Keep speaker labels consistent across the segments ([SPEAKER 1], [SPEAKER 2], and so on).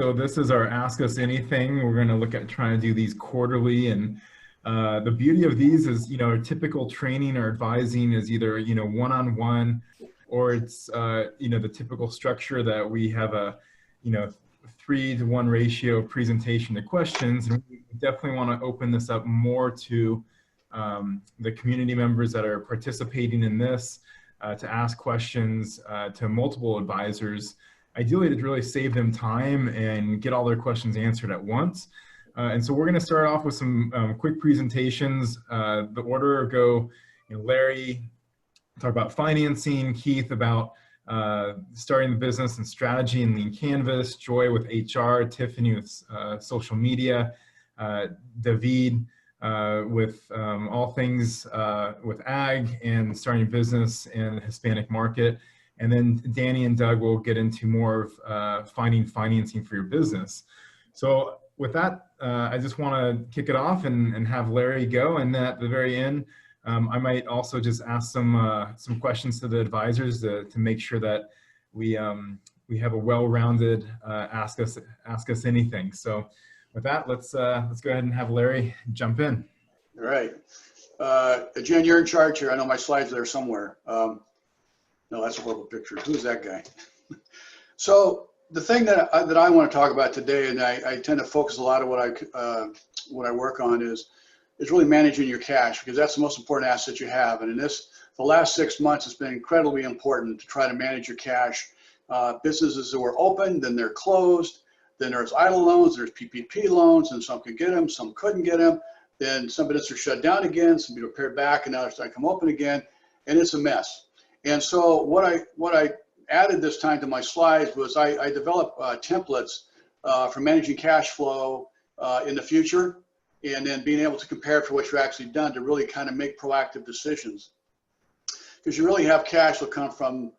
[SPEAKER 1] So this is our Ask Us Anything. We're going to look at trying to do these quarterly, and the beauty of these is, typical training or advising is either, one-on-one, or it's, the typical structure that we have a, 3-to-1 ratio presentation to questions. And we definitely want to open this up more to the community members that are participating in this, to ask questions to multiple advisors. Ideally, to really save them time and get all their questions answered at once. And so we're going to start off with some quick presentations. The order go, Larry talk about financing, Keith about starting the business and strategy and lean canvas, Joy with HR, Tiffany with social media, David with all things with ag and starting business in the Hispanic market. And then Danny and Doug will get into more of finding financing for your business. So with that, I just want to kick it off and have Larry go. And then at the very end, I might also just ask some questions to the advisors to make sure that we have a well-rounded ask us anything. So with that, let's go ahead and have Larry jump in.
[SPEAKER 2] All right. Jen, you're in charge here. I know my slides are there somewhere. No, that's a horrible picture. Who's that guy? So the thing that I want to talk about today, and I tend to focus a lot of what I work on is really managing your cash, because that's the most important asset you have. And in the last 6 months, it's been incredibly important to try to manage your cash. Businesses that were open, then they're closed. Then there's idle loans, there's PPP loans, and some could get them, some couldn't get them. Then some businesses are shut down again, some people are pared back, and now they're starting to come open again, and it's a mess. And so what I added this time to my slides was I developed templates for managing cash flow in the future, and then being able to compare for what you've actually done to really kind of make proactive decisions. Because you really have cash that come from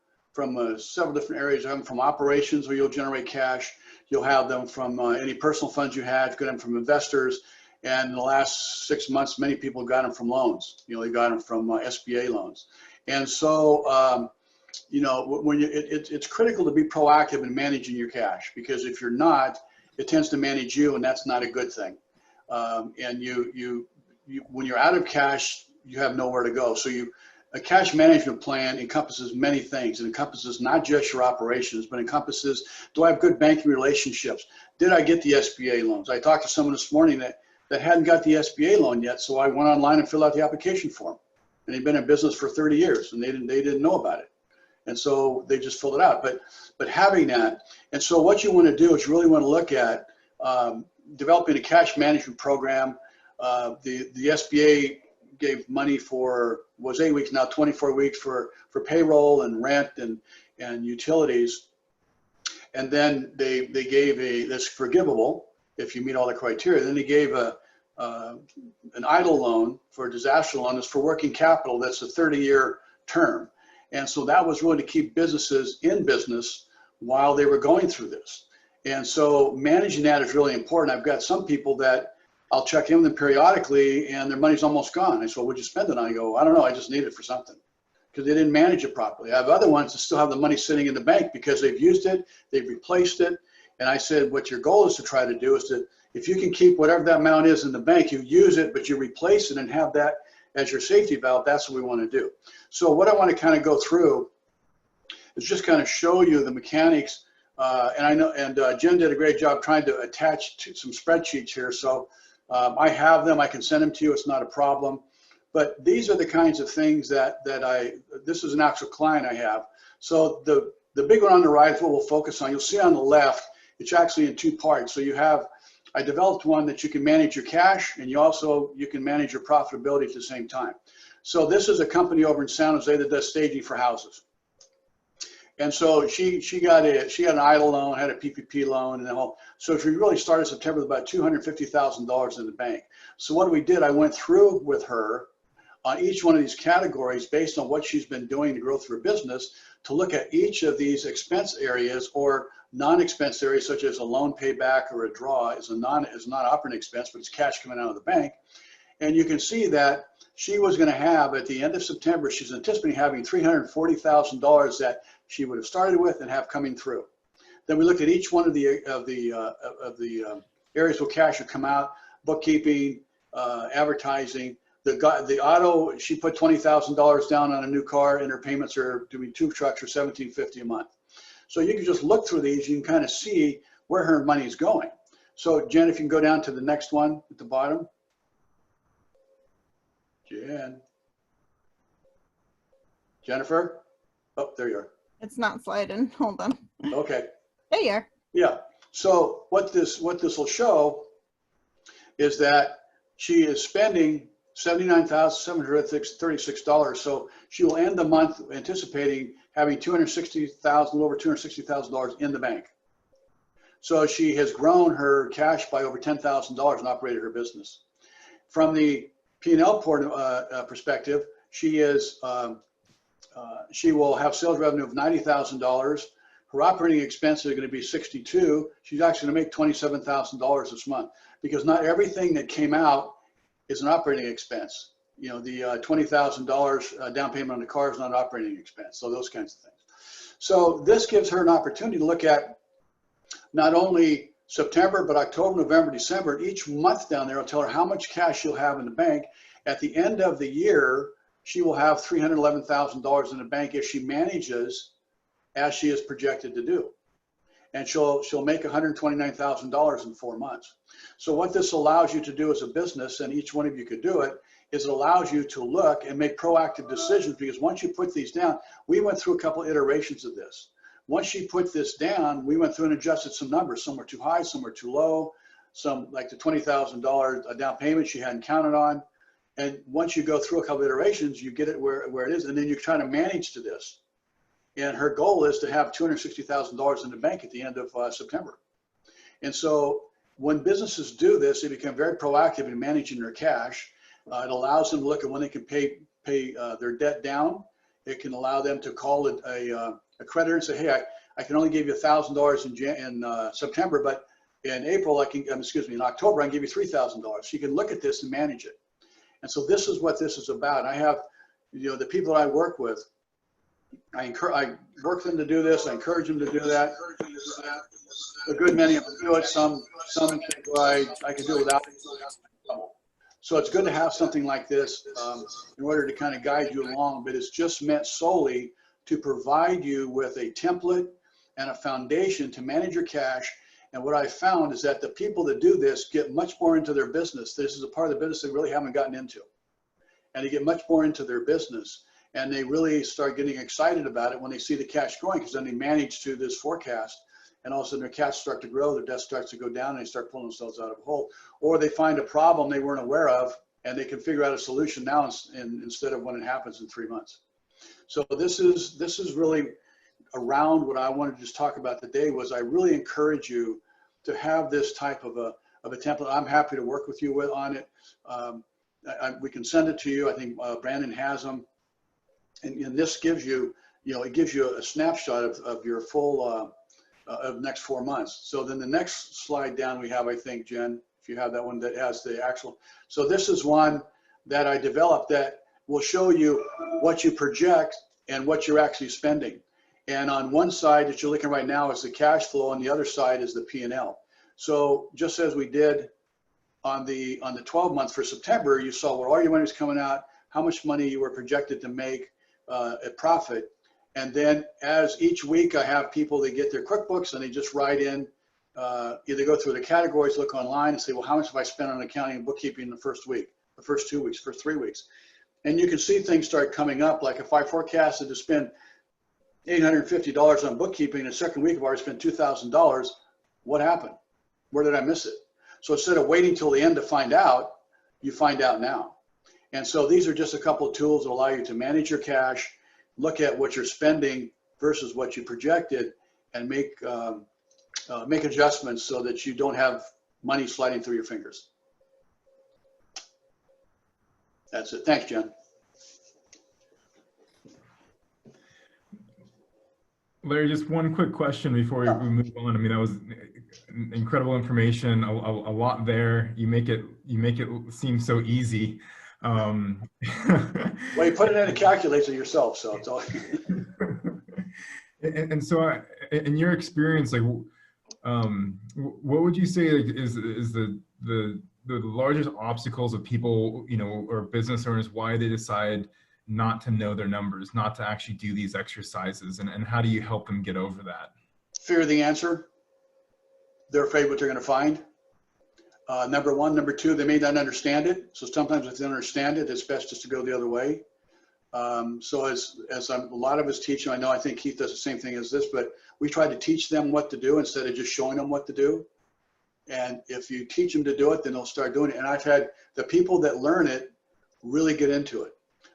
[SPEAKER 2] several different areas. You have them from operations where you'll generate cash. You'll have them from any personal funds you have. You get them from investors. And in the last 6 months, many people got them from loans. They got them from SBA loans. And so, it's critical to be proactive in managing your cash, because if you're not, it tends to manage you, and that's not a good thing. And when you're out of cash, you have nowhere to go. So a cash management plan encompasses many things. It encompasses not just your operations, but encompasses, do I have good banking relationships? Did I get the SBA loans? I talked to someone this morning that hadn't got the SBA loan yet, so I went online and filled out the application form. And they'd been in business for 30 years, and they didn't know about it. And so they just filled it out. But having that, and so what you want to do is you really want to look at developing a cash management program. The SBA gave money was 8 weeks, now 24 weeks for payroll and rent and utilities. And then they gave that's forgivable if you meet all the criteria. Then they gave an idle loan for a disaster loan is for working capital. That's a 30-year term. And so that was really to keep businesses in business while they were going through this. And so managing that is really important. I've got some people that I'll check in with them periodically and their money's almost gone. I said, well, what'd you spend it on? I go, I don't know, I just need it for something, because they didn't manage it properly. I have other ones that still have the money sitting in the bank because they've used it, they've replaced it. And I said, what your goal is to try to do is to, if you can keep whatever that amount is in the bank, you use it, but you replace it and have that as your safety valve. That's what we want to do. So what I want to kind of go through is just kind of show you the mechanics. And I know, and Jen did a great job trying to attach to some spreadsheets here. So I have them, I can send them to you, it's not a problem. But these are the kinds of things that this is an actual client I have. So the big one on the right is what we'll focus on. You'll see on the left, it's actually in two parts. So I developed one that you can manage your cash, and you can manage your profitability at the same time. So this is a company over in San Jose that does staging for houses. And so she had an idle loan, had a PPP loan, and the whole. So if you really started September with about $250,000 in the bank. So what we did, I went through with her on each one of these categories based on what she's been doing to grow through her business, to look at each of these expense areas or non-expense areas, such as a loan payback or a draw is not operating expense, but it's cash coming out of the bank. And you can see that she was going to have, at the end of September, she's anticipating having $340,000 that she would have started with and have coming through. Then we looked at each one of the areas where cash would come out: bookkeeping, advertising. The auto, she put $20,000 down on a new car, and her payments are doing 2 trucks or $1,750 a month. So you can just look through these, you can kind of see where her money is going. So Jen, if you can go down to the next one at the bottom. Jennifer? Oh, there you are.
[SPEAKER 3] It's not sliding. Hold on.
[SPEAKER 2] Okay.
[SPEAKER 3] There you are.
[SPEAKER 2] Yeah. So what this will show is that she is spending $79,736. So she will end the month anticipating having $260,000, over $260,000 in the bank. So she has grown her cash by over $10,000 and operated her business. From the P&L perspective, she will have sales revenue of $90,000. Her operating expenses are going to be $62,000. She's actually going to make $27,000 this month, because not everything that came out is an operating expense. You know, the $20,000 down payment on the car is not an operating expense. So those kinds of things. So this gives her an opportunity to look at not only September, but October, November, December. Each month down there will tell her how much cash she'll have in the bank. At the end of the year, she will have $311,000 in the bank if she manages as she is projected to do. And she'll make $129,000 in 4 months. So what this allows you to do as a business, and each one of you could do it, is it allows you to look and make proactive decisions, because once you put these down, we went through a couple iterations of this. Once she put this down, we went through and adjusted some numbers. Some were too high, some were too low, some like the $20,000 down payment she hadn't counted on. And once you go through a couple iterations, you get it where it is, and then you're trying to manage to this. And her goal is to have $260,000 in the bank at the end of September. And so when businesses do this, they become very proactive in managing their cash. It allows them to look at when they can pay their debt down. It can allow them to call it a creditor and say, hey, I can only give you $1,000 in September, but in April, in October, I can give you $3,000. So you can look at this and manage it. And so this is what this is about. I have, the people that I work with, I work them to do this. I encourage them to do that. A good many of them do it. Some think, well, I can do it without it. So it's good to have something like this in order to kind of guide you along, but it's just meant solely to provide you with a template and a foundation to manage your cash. And what I found is that the people that do this get much more into their business. This is a part of the business they really haven't gotten into. And they get much more into their business. And they really start getting excited about it when they see the cash growing, because then they manage to this forecast, and all of a sudden their cash start to grow, their debt starts to go down, and they start pulling themselves out of a hole. Or they find a problem they weren't aware of, and they can figure out a solution now instead of when it happens in 3 months. So this is really around what I wanted to just talk about today. Was I really encourage you to have this type of a template. I'm happy to work with you on it. We can send it to you. I think Brandon has them. And this gives you, it gives you a snapshot of your full of next 4 months. So then the next slide down we have, I think, Jen, if you have that one that has the actual. So this is one that I developed that will show you what you project and what you're actually spending. And on one side that you're looking right now is the cash flow, and the other side is the P&L. So just as we did on the 12 months for September, you saw what all your money was coming out, how much money you were projected to make a profit. And then as each week I have people, they get their QuickBooks and they just write in, either go through the categories, look online and say, well, how much have I spent on accounting and bookkeeping in the first week, the first 2 weeks, first 3 weeks? And you can see things start coming up. Like if I forecasted to spend $850 on bookkeeping, the second week I've already spent $2,000, what happened? Where did I miss it? So instead of waiting till the end to find out, you find out now. And so these are just a couple of tools that allow you to manage your cash, look at what you're spending versus what you projected, and make adjustments so that you don't have money sliding through your fingers. That's it. Thanks, Jen.
[SPEAKER 1] Larry, just one quick question before we move on. I mean, that was incredible information, a lot there. You make it seem so easy.
[SPEAKER 2] Well, you put it in a calculator yourself, so it's all.
[SPEAKER 1] And so in your experience, like, what would you say, like, is the largest obstacles of people, you know, or business owners, why they decide not to know their numbers, not to actually do these exercises, and how do you help them get over that?
[SPEAKER 2] Fear of the answer. They're afraid what they're going to find. Number one. Number two, they may not understand it. So sometimes if they don't understand it, it's best just to go the other way. So as a lot of us teach, I know, I think Keith does the same thing as this, but we try to teach them what to do instead of just showing them what to do. And if you teach them to do it, then they'll start doing it. And I've had the people that learn it really get into it.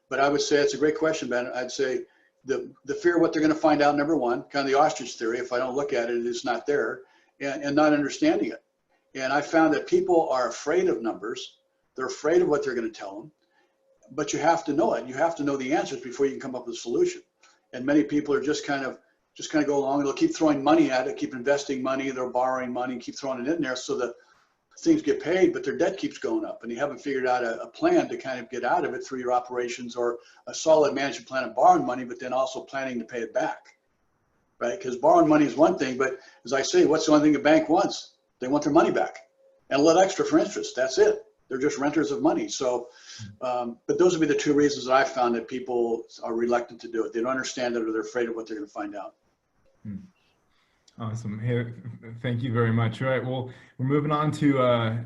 [SPEAKER 2] But I would say it's a great question, Ben. I'd say the fear of what they're going to find out, number one, kind of the ostrich theory. If I don't look at it, it's not there, and not understanding it. And I found that people are afraid of numbers. They're afraid of what they're going to tell them. But you have to know it. You have to know the answers before you can come up with a solution. And many people are just kind of go along. They'll keep throwing money at it, keep investing money. They're borrowing money, keep throwing it in there so that things get paid, but their debt keeps going up. And you haven't figured out a plan to kind of get out of it through your operations, or a solid management plan of borrowing money, but then also planning to pay it back, right? Because borrowing money is one thing, but as I say, what's the only thing a bank wants? They want their money back and a little extra for interest. That's it. They're just renters of money. So, but those would be the two reasons that I found that people are reluctant to do it. They don't understand it, or they're afraid of what they're going to find out.
[SPEAKER 1] Awesome. Hey, thank you very much. All right. Well, we're moving on to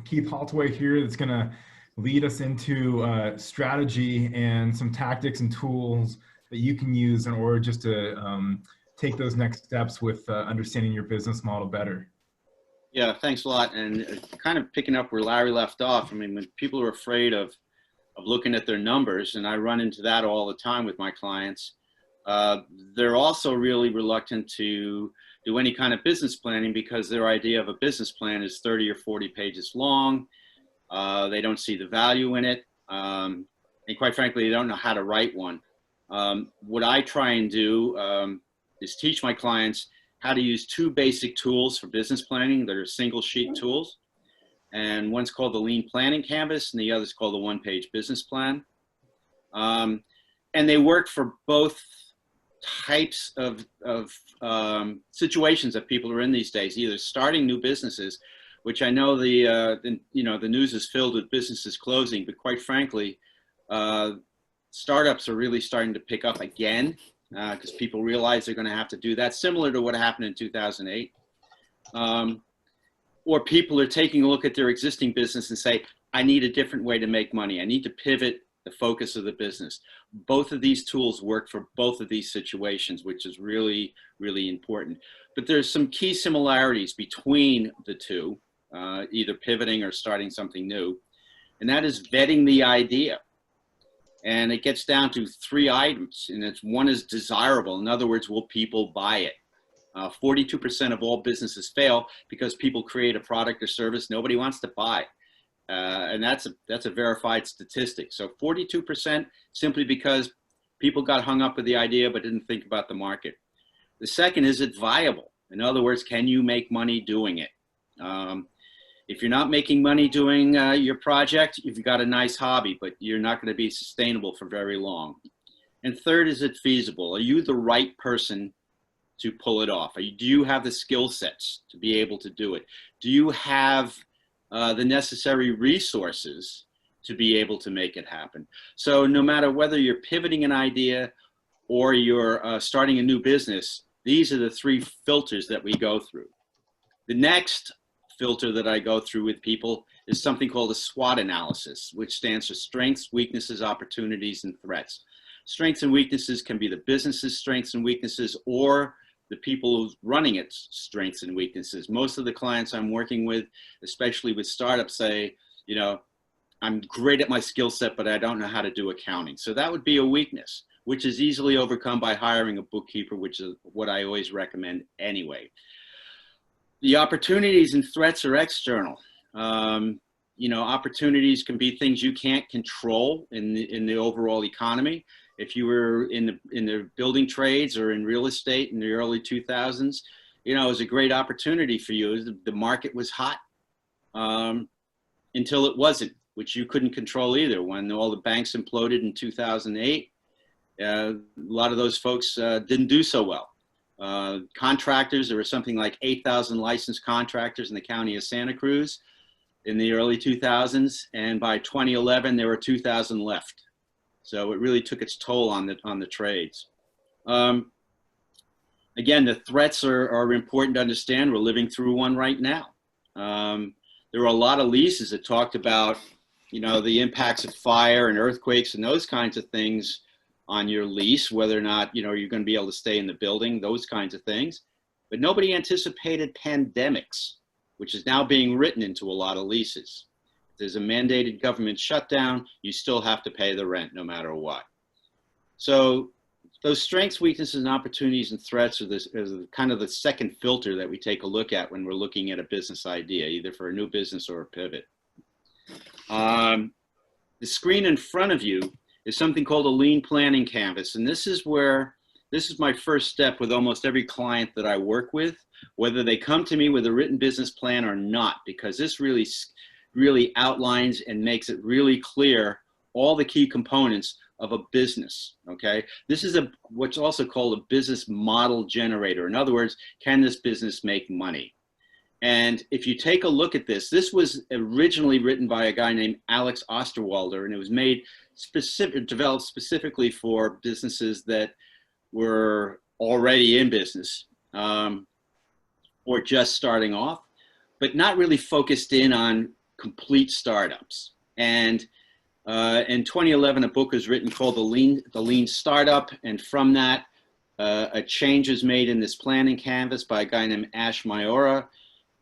[SPEAKER 1] Keith Haltway here. That's going to lead us into strategy and some tactics and tools that you can use in order just to take those next steps with understanding your business model better.
[SPEAKER 4] Yeah, thanks a lot. And kind of picking up where Larry left off, I mean, when people are afraid of looking at their numbers, and I run into that all the time with my clients, they're also really reluctant to do any kind of business planning because their idea of a business plan is 30 or 40 pages long. They don't see the value in it. And quite frankly, they don't know how to write one. What I try and do is teach my clients how to use two basic tools for business planning that are single sheet tools. And one's called the Lean Planning Canvas, and the other's called the One-Page Business Plan. And they work for both types of situations that people are in these days, either starting new businesses, which I know the news is filled with businesses closing, but quite frankly, startups are really starting to pick up again because people realize they're going to have to do that, similar to what happened in 2008. Or people are taking a look at their existing business and say, I need a different way to make money. I need to pivot the focus of the business. Both of these tools work for both of these situations, which is really, really important. But there's some key similarities between the two, either pivoting or starting something new. And that is vetting the idea. And it gets down to three items. And one is desirable. In other words, will people buy it? 42% of all businesses fail because people create a product or service nobody wants to buy. And that's a verified statistic. So 42% simply because people got hung up with the idea but didn't think about the market. The second, is it viable? In other words, can you make money doing it? If you're not making money doing your project, you've got a nice hobby, but you're not going to be sustainable for very long. And third, is it feasible? Are you the right person to pull it off? Do you have the skill sets to be able to do it? Do you have the necessary resources to be able to make it happen? So no matter whether you're pivoting an idea or you're starting a new business, these are the three filters that we go through. The next filter that I go through with people is something called a SWOT analysis, which stands for strengths, weaknesses, opportunities, and threats. Strengths and weaknesses can be the business's strengths and weaknesses, or the people who's running its strengths and weaknesses. Most of the clients I'm working with, especially with startups, say, you know, I'm great at my skill set, but I don't know how to do accounting. So that would be a weakness, which is easily overcome by hiring a bookkeeper, which is what I always recommend anyway. The opportunities and threats are external. You know, opportunities can be things you can't control in the overall economy. If you were in the building trades or in real estate in the early 2000s, you know, it was a great opportunity for you. The market was hot until it wasn't, which you couldn't control either. When all the banks imploded in 2008, a lot of those folks didn't do so well. Contractors, there were something like 8,000 licensed contractors in the county of Santa Cruz in the early 2000s. And by 2011, there were 2,000 left. So it really took its toll on the trades. Again, the threats are important to understand. We're living through one right now. There were a lot of leases that talked about, the impacts of fire and earthquakes and those kinds of things on your lease, whether or not, you're going to be able to stay in the building, those kinds of things. But nobody anticipated pandemics, which is now being written into a lot of leases. If there's a mandated government shutdown, you still have to pay the rent no matter what. So those strengths, weaknesses, and opportunities and threats are kind of the second filter that we take a look at when we're looking at a business idea, either for a new business or a pivot. The screen in front of you is something called a lean planning canvas. And this is my first step with almost every client that I work with, whether they come to me with a written business plan or not, because this really outlines and makes it really clear all the key components of a business, okay? This is what's also called a business model generator. In other words, can this business make money? And if you take a look at this was originally written by a guy named Alex Osterwalder, and it was developed specifically for businesses that were already in business or just starting off, but not really focused in on complete startups. And in 2011, a book was written called The Lean Startup, and from that, a change was made in this planning canvas by a guy named Ash Mayora,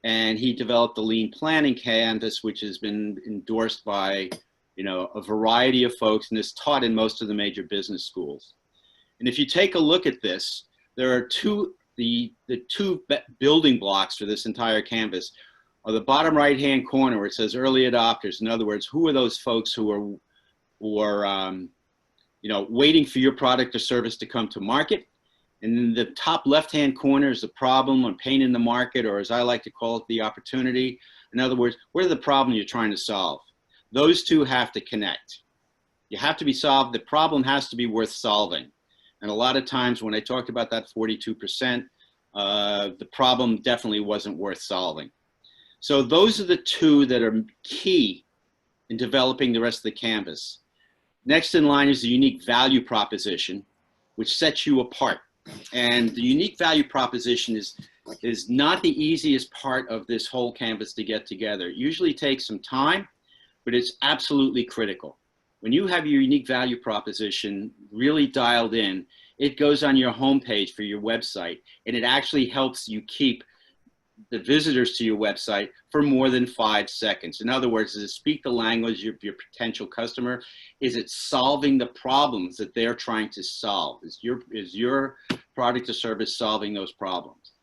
[SPEAKER 4] and he developed the Lean Planning Canvas, which has been endorsed by a variety of folks, and is taught in most of the major business schools. And if you take a look at this, there are the two building blocks for this entire canvas are the bottom right-hand corner where it says early adopters. In other words, who are those folks who are waiting for your product or service to come to market? And then the top left-hand corner is the problem or pain in the market, or as I like to call it, the opportunity. In other words, what are the problem you're trying to solve? Those two have to connect. You have to be solved. The problem has to be worth solving. And a lot of times when I talked about that 42%, the problem definitely wasn't worth solving. So those are the two that are key in developing the rest of the canvas. Next in line is the unique value proposition, which sets you apart. And the unique value proposition is not the easiest part of this whole canvas to get together. It usually takes some time, but it's absolutely critical. When you have your unique value proposition really dialed in, it goes on your homepage for your website, and it actually helps you keep the visitors to your website for more than 5 seconds. In other words, does it speak the language of your potential customer? Is it solving the problems that they're trying to solve? Is your product or service solving those problems?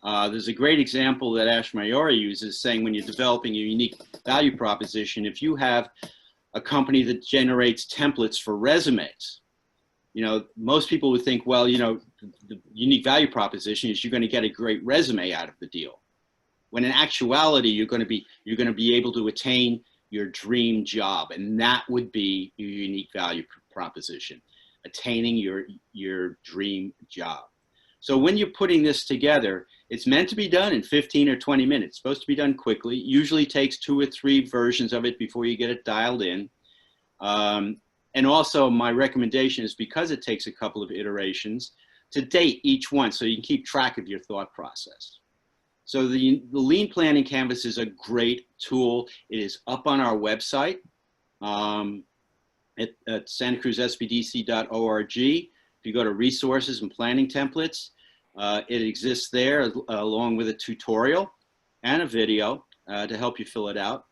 [SPEAKER 4] There's a great example that Ash Mayora uses, saying when you're developing your unique value proposition, if you have a company that generates templates for resumes, most people would think, well, the unique value proposition is you're going to get a great resume out of the deal. When in actuality, you're going to be able to attain your dream job, and that would be your unique value proposition, attaining your dream job. So when you're putting this together, it's meant to be done in 15 or 20 minutes. It's supposed to be done quickly. Usually takes 2 or 3 versions of it before you get it dialed in. And also my recommendation is, because it takes a couple of iterations, to date each one so you can keep track of your thought process. So the Lean Planning Canvas is a great tool. It is up on our website at santacruzsbdc.org. If you go to resources and planning templates, it exists there along with a tutorial and a video to help you fill it out.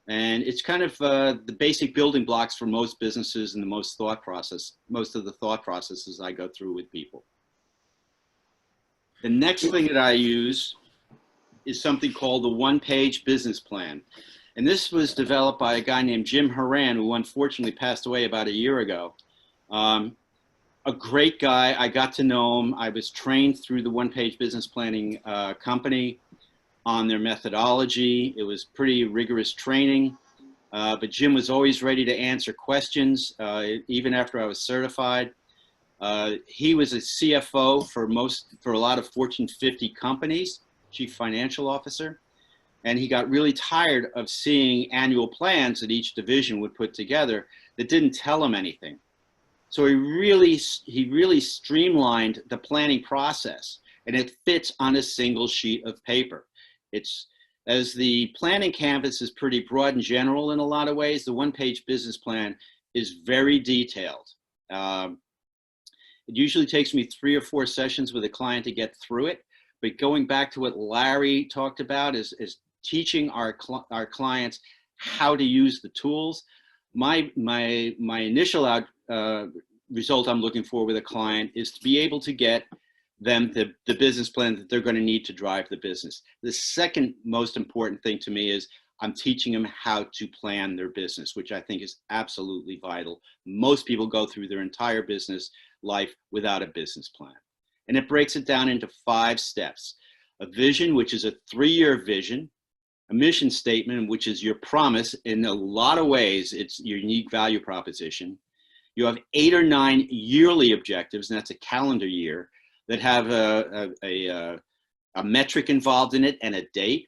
[SPEAKER 4] And it's kind of the basic building blocks for most businesses and most of the thought processes I go through with people. The next thing that I use is something called the one-page business plan. And this was developed by a guy named Jim Horan, who unfortunately passed away about a year ago. A great guy. I got to know him. I was trained through the one-page business planning company on their methodology. It was pretty rigorous training, but Jim was always ready to answer questions, even after I was certified. He was a CFO for a lot of Fortune 50 companies, chief financial officer. And he got really tired of seeing annual plans that each division would put together that didn't tell him anything. So he really streamlined the planning process, and it fits on a single sheet of paper. As the planning canvas is pretty broad and general in a lot of ways, the one-page business plan is very detailed. It usually takes me 3 or 4 sessions with a client to get through it. But going back to what Larry talked about is teaching our clients how to use the tools. My initial result I'm looking for with a client is to be able to get them the business plan that they're going to need to drive the business. The second most important thing to me is I'm teaching them how to plan their business, which I think is absolutely vital. Most people go through their entire business life without a business plan. And it breaks it down into 5 steps. A vision, which is a 3-year vision. A mission statement, which is your promise. In a lot of ways, it's your unique value proposition. You have 8 or 9 yearly objectives, and that's a calendar year, that have a metric involved in it and a date.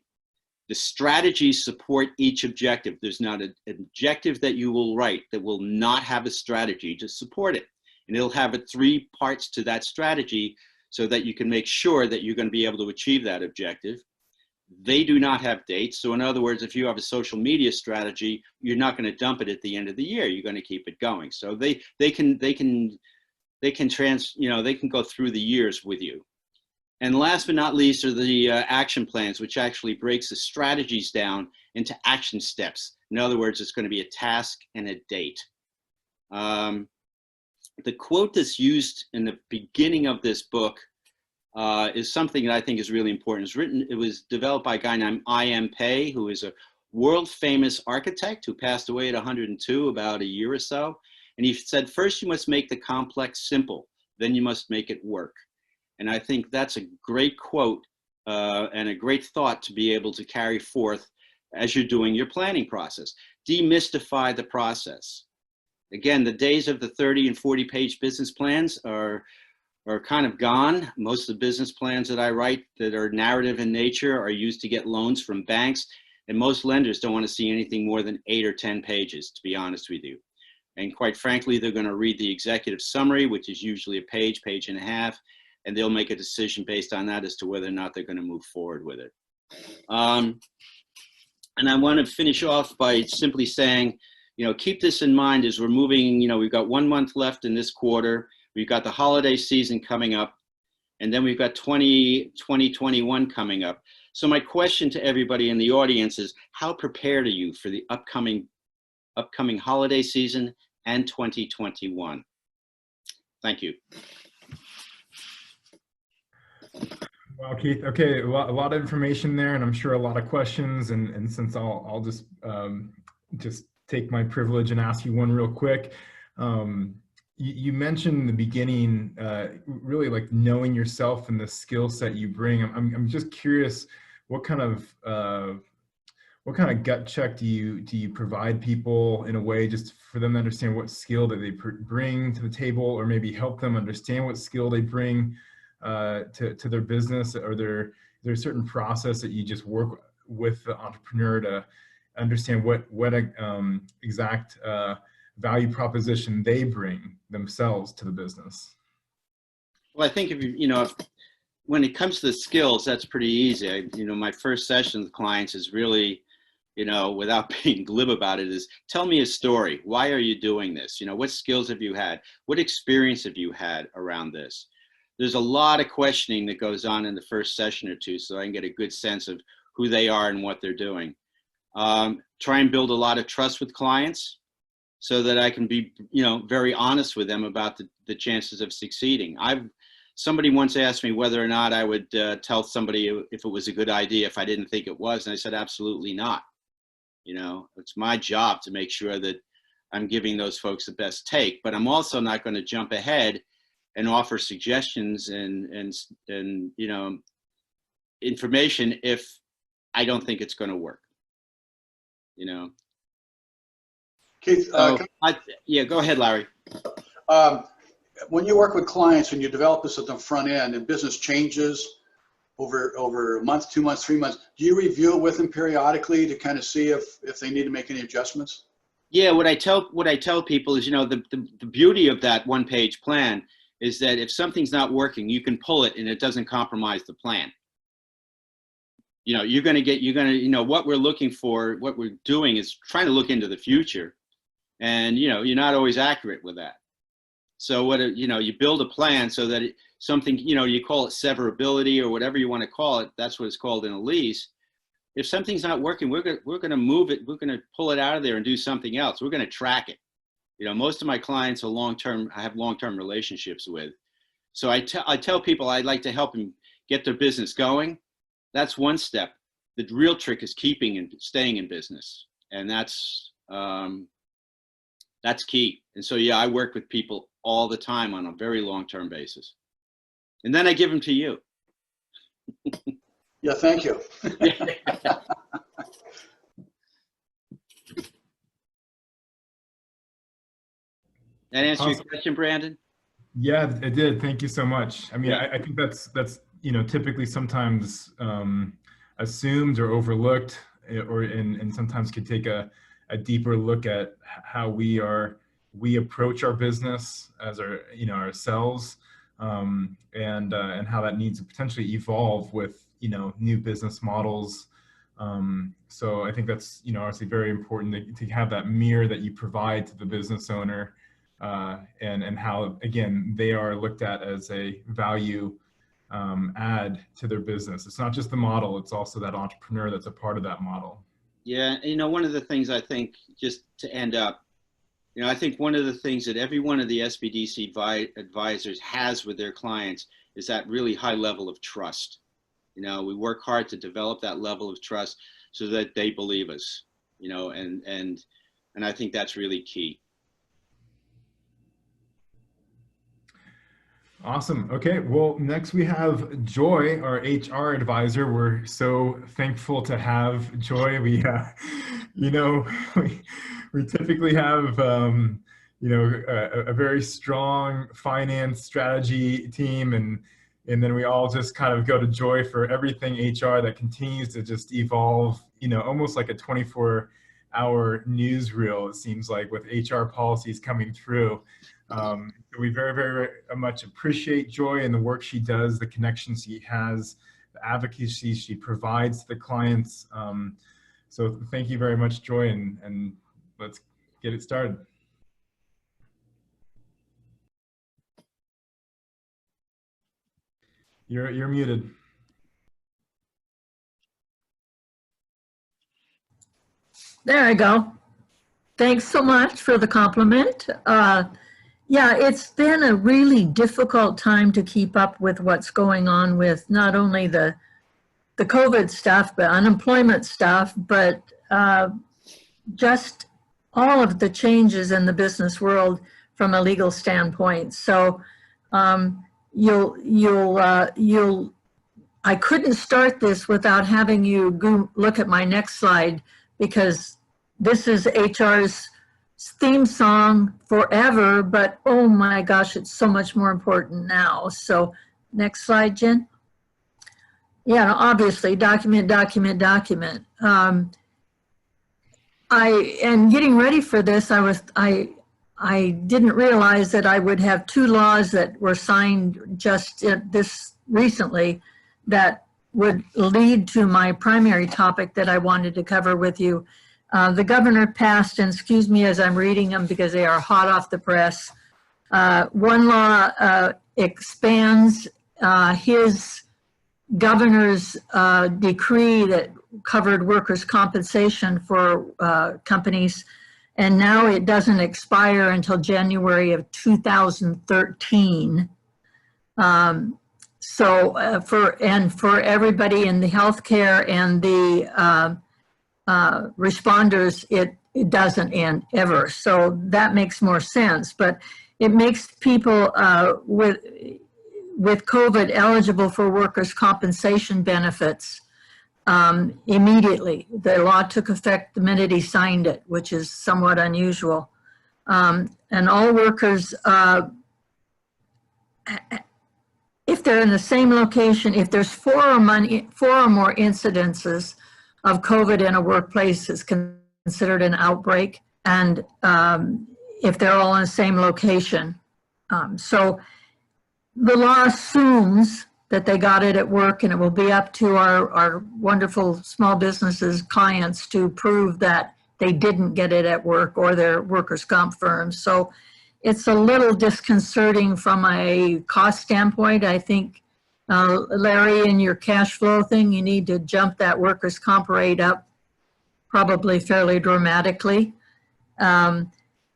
[SPEAKER 4] The strategies support each objective. There's not an objective that you will write that will not have a strategy to support it. And it'll have 3 parts to that strategy so that you can make sure that you're going to be able to achieve that objective. They do not have dates. So in other words, if you have a social media strategy, you're not going to dump it at the end of the year. You're going to keep it going. So they can go through the years with you. And last but not least are the action plans, which actually breaks the strategies down into action steps. In other words, it's going to be a task and a date. The quote that's used in the beginning of this book is something that I think is really important. It was developed by a guy named I.M. Pei, who is a world famous architect who passed away at 102 about a year or so. And he said, first you must make the complex simple, then you must make it work. And I think that's a great quote and a great thought to be able to carry forth as you're doing your planning process. Demystify the process. Again, the days of the 30 and 40 page business plans are kind of gone. Most of the business plans that I write that are narrative in nature are used to get loans from banks. And most lenders don't want to see anything more than 8 or 10 pages, to be honest with you. And quite frankly, they're going to read the executive summary, which is usually a page and a half, and they'll make a decision based on that as to whether or not they're going to move forward with it. And I want to finish off by simply saying, keep this in mind as we're moving, we've got 1 month left in this quarter. We've got the holiday season coming up, and then we've got 2021 coming up. So my question to everybody in the audience is, how prepared are you for the upcoming holiday season and 2021? Thank you.
[SPEAKER 1] Well, Keith, okay, a lot of information there, and I'm sure a lot of questions. And since I'll just take my privilege and ask you one real quick. You mentioned in the beginning, really like knowing yourself and the skill set you bring. I'm just curious, what kind of gut check do you provide people in a way just for them to understand what skill that they bring to the table, or maybe help them understand what skill they bring to their business? Or there a certain process that you just work with the entrepreneur to understand what exact value proposition they bring themselves to the business?
[SPEAKER 4] Well, I think when it comes to the skills, that's pretty easy. My first session with clients is really, without being glib about it, is tell me a story. Why are you doing this? What skills have you had? What experience have you had around this? There's a lot of questioning that goes on in the first session or two, so I can get a good sense of who they are and what they're doing. Try and build a lot of trust with clients so that I can be, very honest with them about the chances of succeeding. Somebody once asked me whether or not I would tell somebody if it was a good idea if I didn't think it was, and I said, absolutely not. It's my job to make sure that I'm giving those folks the best take, but I'm also not going to jump ahead and offer suggestions and information if I don't think it's going to work.
[SPEAKER 2] Keith,
[SPEAKER 4] yeah, go ahead, Larry.
[SPEAKER 2] when you work with clients and you develop this at the front end and business changes over a month, 2 months, 3 months, do you review it with them periodically to kind of see if they need to make any adjustments?
[SPEAKER 4] Yeah, what I tell people is, you know, the beauty of that one-page plan is that if something's not working, you can pull it and it doesn't compromise the plan. You know, you know, what we're looking for, what we're doing is trying to look into the future, and, you know, you're not always accurate with that. So you know, you build a plan so that something, you know, you call it severability or whatever you want to call it. That's what it's called in a lease. If something's not working, we're going to move it. We're going to pull it out of there and do something else. We're going to track it. You know, most of my clients are long-term. I have long-term relationships with. So I tell people I'd like to help them get their business going. That's one step. The real trick is keeping and staying in business, and that's key. And so, yeah, I work with people all the time on a very long-term basis, and then I give them to you.
[SPEAKER 2] Yeah, thank you.
[SPEAKER 4] That answer your question, Brandon?
[SPEAKER 1] Yeah, it did. Thank you so much. I mean,
[SPEAKER 4] Yeah.
[SPEAKER 1] I think that's you know, typically sometimes assumed or overlooked, and sometimes could take a deeper look at how we approach our business as ourselves, and how that needs to potentially evolve with, you know, new business models. So I think that's, you know, obviously very important to have that mirror that you provide to the business owner, and how, again, they are looked at as a value add to their business. It's not just the model, it's also that entrepreneur that's a part of that model.
[SPEAKER 4] Yeah, you know, one of the things I think, just to end up, you know, I think one of the things that every one of the SBDC advisors has with their clients is that really high level of trust. You know, we work hard to develop that level of trust so that they believe us, you know, and I think that's really key.
[SPEAKER 1] Awesome. Okay. Well, next we have Joy, our HR advisor. We're so thankful to have Joy. We, you know, we typically have, you know, a very strong finance strategy team, and then we all just kind of go to Joy for everything HR that continues to just evolve, you know, almost like a 24-hour newsreel, it seems like, with HR policies coming through. We very, very much appreciate Joy and the work she does, the connections she has, the advocacy she provides to the clients. So thank you very much, Joy, and let's get it started. You're muted.
[SPEAKER 5] There I go. Thanks so much for the compliment. Yeah, it's been a really difficult time to keep up with what's going on with not only the COVID stuff, but unemployment stuff, but just all of the changes in the business world from a legal standpoint. So I couldn't start this without having you go look at my next slide, because this is HR's theme song forever, but oh my gosh, it's so much more important now. So next slide, Jen. Yeah, obviously document, document, document. And getting ready for this, I didn't realize that I would have 2 laws that were signed just this recently that would lead to my primary topic that I wanted to cover with you. The governor passed, and excuse me as I'm reading them because they are hot off the press. One law expands his governor's decree that covered workers' compensation for companies, and now it doesn't expire until January of 2013. So for everybody in the healthcare and the responders, it doesn't end ever. So that makes more sense, but it makes people with COVID eligible for workers' compensation benefits immediately. The law took effect the minute he signed it, which is somewhat unusual. And all workers if they're in the same location, if there's four or more incidences of COVID in a workplace, it's considered an outbreak. And if they're all in the same location. So the law assumes that they got it at work, and it will be up to our wonderful small businesses clients to prove that they didn't get it at work or their workers' comp firms. So it's a little disconcerting from a cost standpoint. I think, Larry, in your cash flow thing, you need to jump that workers' comp rate up probably fairly dramatically.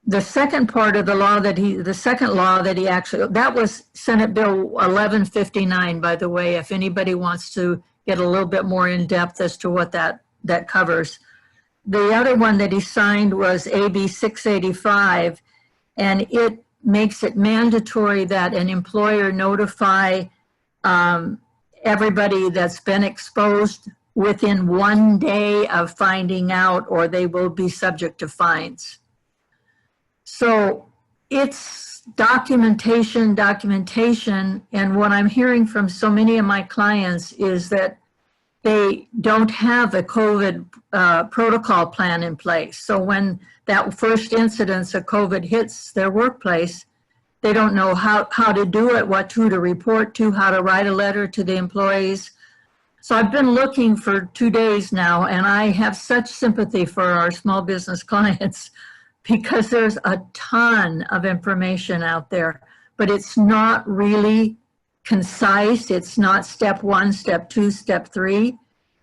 [SPEAKER 5] The second part of the law that the second law that he actually, that was Senate Bill 1159, by the way, if anybody wants to get a little bit more in depth as to what that covers. The other one that he signed was AB 685, and it makes it mandatory that an employer notify everybody that's been exposed within 1 day of finding out, or they will be subject to fines. So it's documentation, and what I'm hearing from so many of my clients is that they don't have a COVID protocol plan in place. So when that first incidence of COVID hits their workplace, they don't know how to do it, who to report to, how to write a letter to the employees. So I've been looking for 2 days now, and I have such sympathy for our small business clients because there's a ton of information out there, but it's not really concise. It's not step 1, step 2, step 3.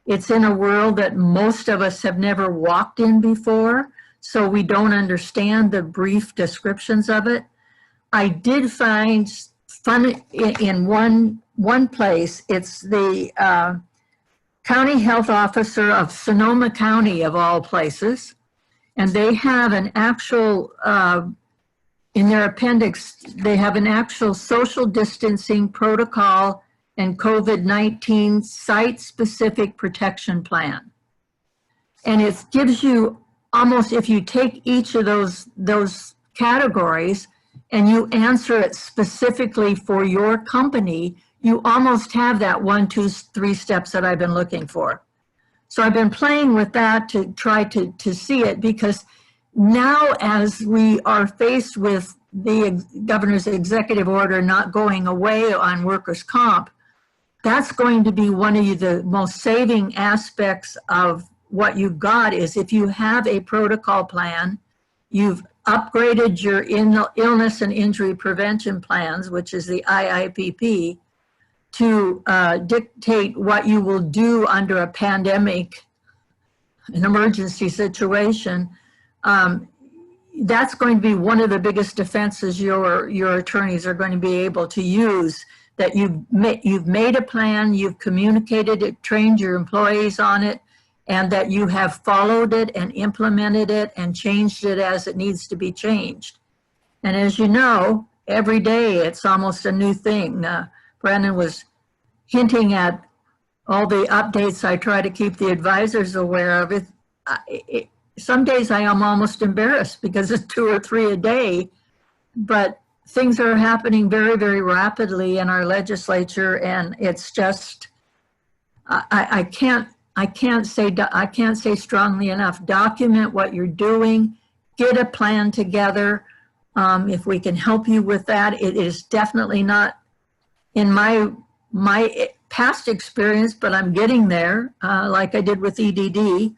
[SPEAKER 5] It's in a world that most of us have never walked in before, so we don't understand the brief descriptions of it. I did find fun in one place. It's the county health officer of Sonoma County, of all places. And they have an actual, in their appendix, they have an actual social distancing protocol and COVID-19 site-specific protection plan. And it gives you almost, if you take each of those categories and you answer it specifically for your company, you almost have that 1, 2, 3 steps that I've been looking for. So I've been playing with that to try to see it, because now as we are faced with the governor's executive order not going away on workers' comp, that's going to be one of the most saving aspects of what you've got is if you have a protocol plan, you've upgraded your illness and injury prevention plans, which is the IIPP, to dictate what you will do under a pandemic, an emergency situation. That's going to be one of the biggest defenses your attorneys are going to be able to use, that you've made a plan, you've communicated it, trained your employees on it, and that you have followed it and implemented it and changed it as it needs to be changed. And as you know, every day it's almost a new thing. Brandon was hinting at all the updates I try to keep the advisors aware of. Some days I am almost embarrassed because it's 2 or 3 a day, but things are happening very, very rapidly in our legislature, and it's just, I can't say strongly enough, document what you're doing, get a plan together. If we can help you with that, it is definitely not in my past experience, but I'm getting there, like I did with EDD.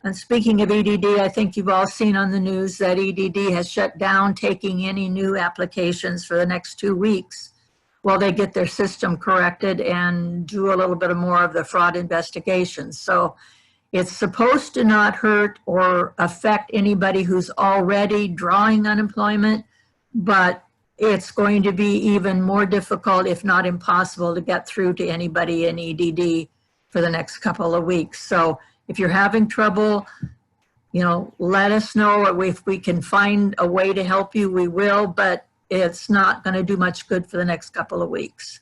[SPEAKER 5] And speaking of EDD, I think you've all seen on the news that EDD has shut down taking any new applications for the next 2 weeks while they get their system corrected and do a little bit more of the fraud investigations. So it's supposed to not hurt or affect anybody who's already drawing unemployment, but it's going to be even more difficult, if not impossible, to get through to anybody in EDD for the next couple of weeks. So if you're having trouble, let us know. If we can find a way to help you, we will, but it's not going to do much good for the next couple of weeks.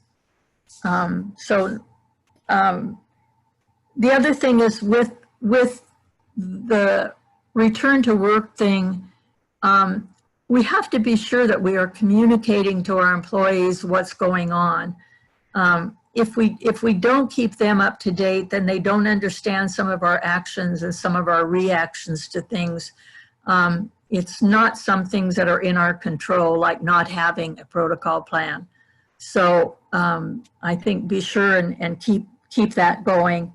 [SPEAKER 5] The other thing is with the return to work thing, we have to be sure that we are communicating to our employees what's going on. If we don't keep them up to date, then they don't understand some of our actions and some of our reactions to things. It's not some things that are in our control, like not having a protocol plan. So I think be sure and keep that going.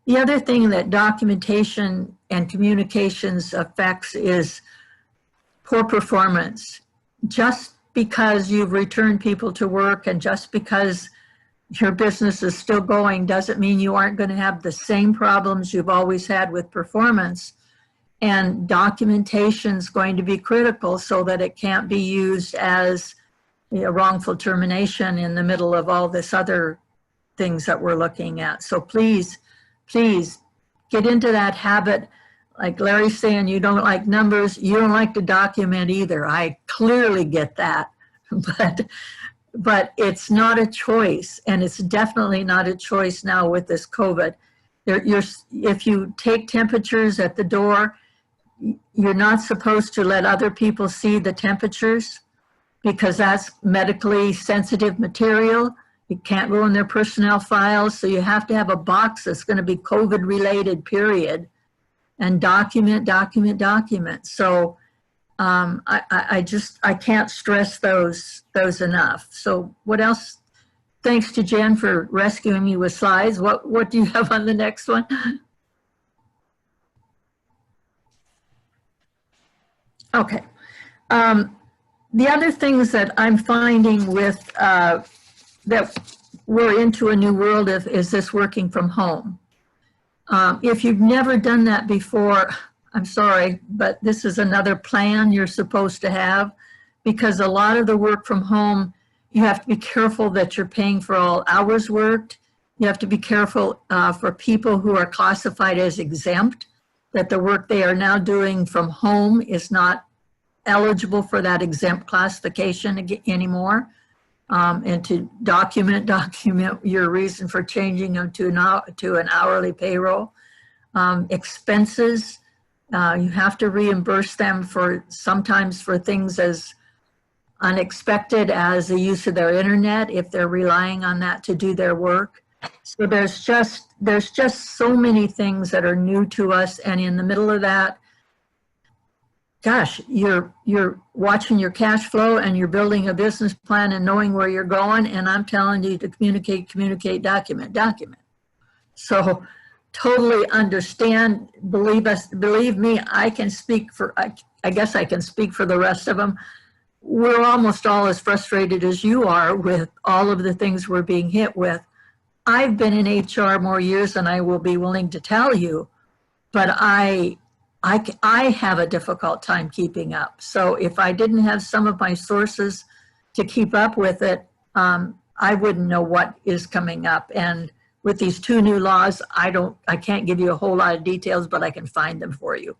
[SPEAKER 5] The other thing that documentation and communications affects is poor performance. Just because you've returned people to work and just because your business is still going doesn't mean you aren't going to have the same problems you've always had with performance. And documentation is going to be critical so that it can't be used as a wrongful termination in the middle of all this other things that we're looking at. So please get into that habit. Like Larry's saying, you don't like numbers, you don't like to document either. I clearly get that, but it's not a choice, and it's definitely not a choice now with this COVID. If you take temperatures at the door, you're not supposed to let other people see the temperatures because that's medically sensitive material. It can't go in their personnel files, so you have to have a box that's going to be COVID related, period, and document. So I can't stress those enough. So what else? Thanks to Jen for rescuing me with slides. What do you have on the next one? Okay. The other things that I'm finding with that we're into a new world of is this working from home. If you've never done that before, I'm sorry, but this is another plan you're supposed to have, because a lot of the work from home, you have to be careful that you're paying for all hours worked. You have to be careful for people who are classified as exempt, that the work they are now doing from home is not eligible for that exempt classification anymore. And to document your reason for changing them to an hourly payroll. Expenses, you have to reimburse them sometimes for things as unexpected as the use of their internet if they're relying on that to do their work. So there's just so many things that are new to us, and in the middle of that, gosh, you're watching your cash flow and you're building a business plan and knowing where you're going, and I'm telling you to communicate, document. So totally understand, believe me, I can speak for, I guess I can speak for the rest of them. We're almost all as frustrated as you are with all of the things we're being hit with. I've been in HR more years than I will be willing to tell you, but I have a difficult time keeping up. So if I didn't have some of my sources to keep up with it, I wouldn't know what is coming up. And with these two new laws, I can't give you a whole lot of details, but I can find them for you.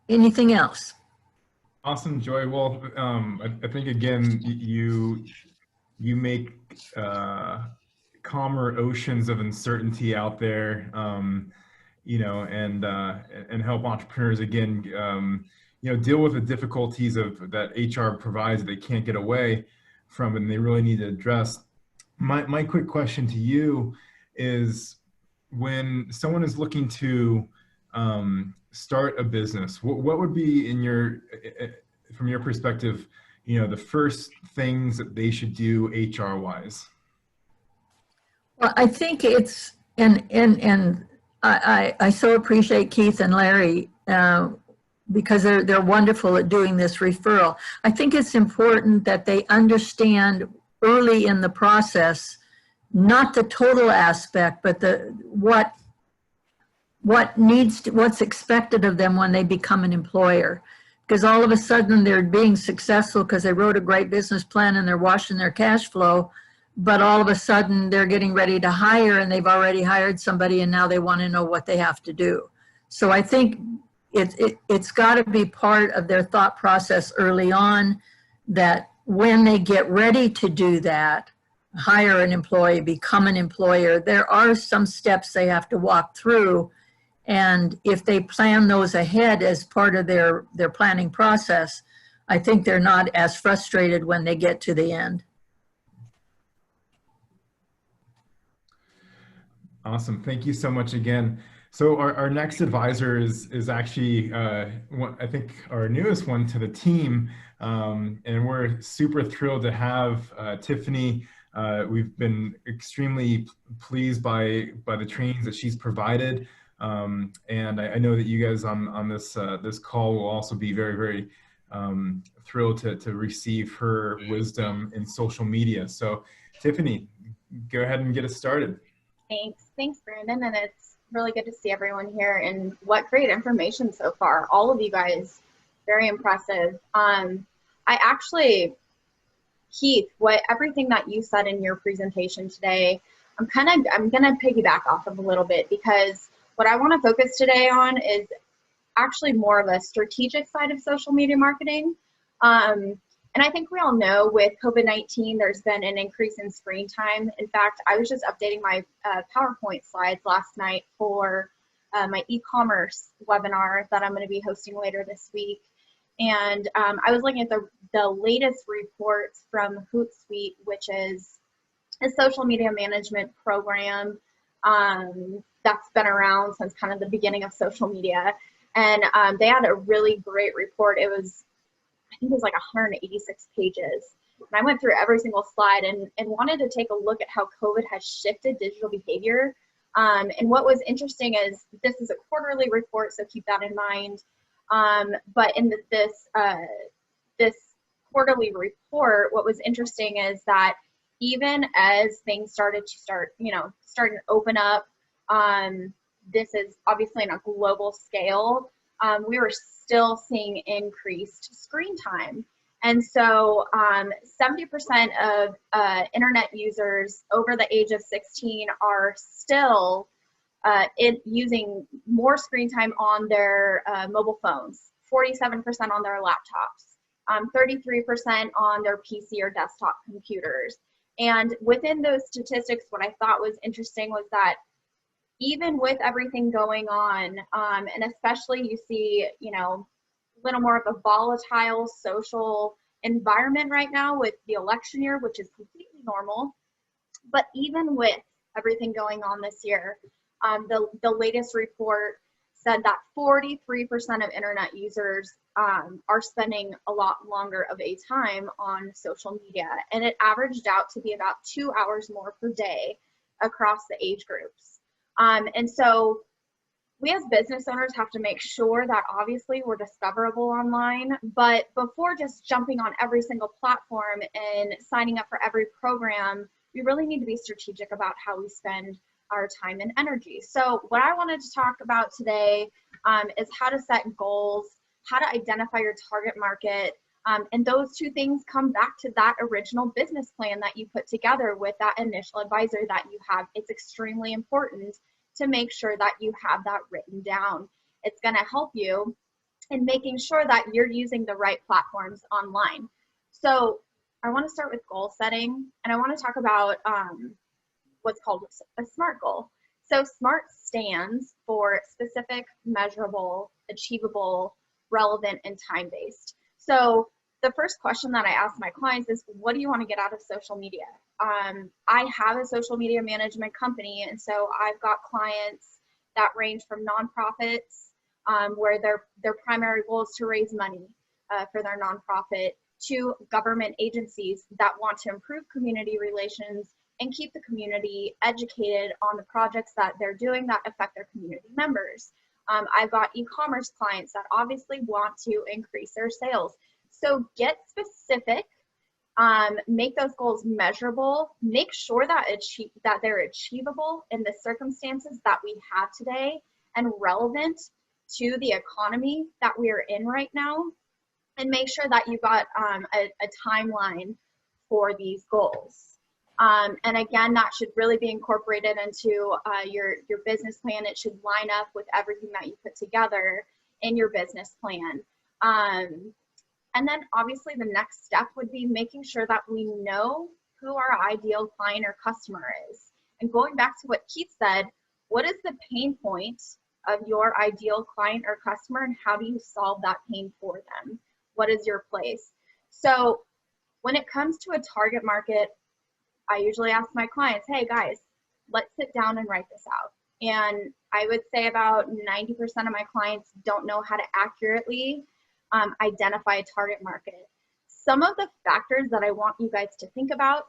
[SPEAKER 5] Anything else?
[SPEAKER 1] Awesome, Joy. Well, I think again, you make calmer oceans of uncertainty out there, you know, and help entrepreneurs again, you know, deal with the difficulties that HR provides that they can't get away from, and they really need to address. My quick question to you is, when someone is looking to start a business, what would be, from your perspective, you know, the first things that they should do HR wise?
[SPEAKER 5] Well, I think it's, and I so appreciate Keith and Larry because they're wonderful at doing this referral. I think it's important that they understand early in the process, not the total aspect, but what's expected of them when they become an employer. Because all of a sudden they're being successful because they wrote a great business plan and they're washing their cash flow, but all of a sudden they're getting ready to hire and they've already hired somebody and now they want to know what they have to do. So I think it's got to be part of their thought process early on, that when they get ready to do that, hire an employee, become an employer, there are some steps they have to walk through And if they plan those ahead as part of their planning process, I think they're not as frustrated when they get to the end.
[SPEAKER 1] Awesome. Thank you so much again. So our next advisor is actually, I think, our newest one to the team. And we're super thrilled to have Tiffany. We've been extremely pleased by the trainings that she's provided. And I know that you guys on this this call will also be very, very thrilled to receive her wisdom in social media. So Tiffany, go ahead and get us started.
[SPEAKER 6] Thanks, Brandon, and it's really good to see everyone here, and what great information so far. All of you guys, very impressive. I actually, Keith, everything that you said in your presentation today, I'm gonna piggyback off of a little bit, because what I want to focus today on is actually more of a strategic side of social media marketing. And I think we all know with COVID-19, there's been an increase in screen time. In fact, I was just updating my PowerPoint slides last night for my e-commerce webinar that I'm going to be hosting later this week. And I was looking at the latest reports from Hootsuite, which is a social media management program that's been around since kind of the beginning of social media. And they had a really great report. I think it was like 186 pages. And I went through every single slide and wanted to take a look at how COVID has shifted digital behavior. And what was interesting is this is a quarterly report, so keep that in mind. But in this quarterly report, what was interesting is that even as things started to open up, this is obviously on a global scale, we were still seeing increased screen time. And so 70% of internet users over the age of 16 are still using more screen time on their mobile phones, 47% on their laptops, 33% on their PC or desktop computers. And within those statistics, what I thought was interesting was that even with everything going on, and especially you see, a little more of a volatile social environment right now with the election year, which is completely normal. But even with everything going on this year, the latest report said that 43% of internet users are spending a lot longer of a time on social media. And it averaged out to be about 2 hours more per day across the age groups. And so we as business owners have to make sure that obviously we're discoverable online, but before just jumping on every single platform and signing up for every program, we really need to be strategic about how we spend our time and energy. So what I wanted to talk about today is how to set goals, how to identify your target market, and those two things come back to that original business plan that you put together with that initial advisor that you have. It's extremely important to make sure that you have that written down. It's going to help you in making sure that you're using the right platforms online. So I want to start with goal setting, and I want to talk about what's called a SMART goal. So SMART stands for specific, measurable, achievable, relevant, and time-based. So the first question that I ask my clients is, what do you want to get out of social media? I have a social media management company, and so I've got clients that range from nonprofits, where their primary goal is to raise money for their nonprofit, to government agencies that want to improve community relations and keep the community educated on the projects that they're doing that affect their community members. I've got e-commerce clients that obviously want to increase their sales. So get specific, make those goals measurable, make sure that they're achievable in the circumstances that we have today and relevant to the economy that we are in right now, and make sure that you've got a timeline for these goals. And again, that should really be incorporated into your business plan. It should line up with everything that you put together in your business plan. And then obviously the next step would be making sure that we know who our ideal client or customer is. And going back to what Keith said, what is the pain point of your ideal client or customer, and how do you solve that pain for them? What is your place? So when it comes to a target market, I usually ask my clients, hey guys, let's sit down and write this out. And I would say about 90% of my clients don't know how to accurately identify a target market. Some of the factors that I want you guys to think about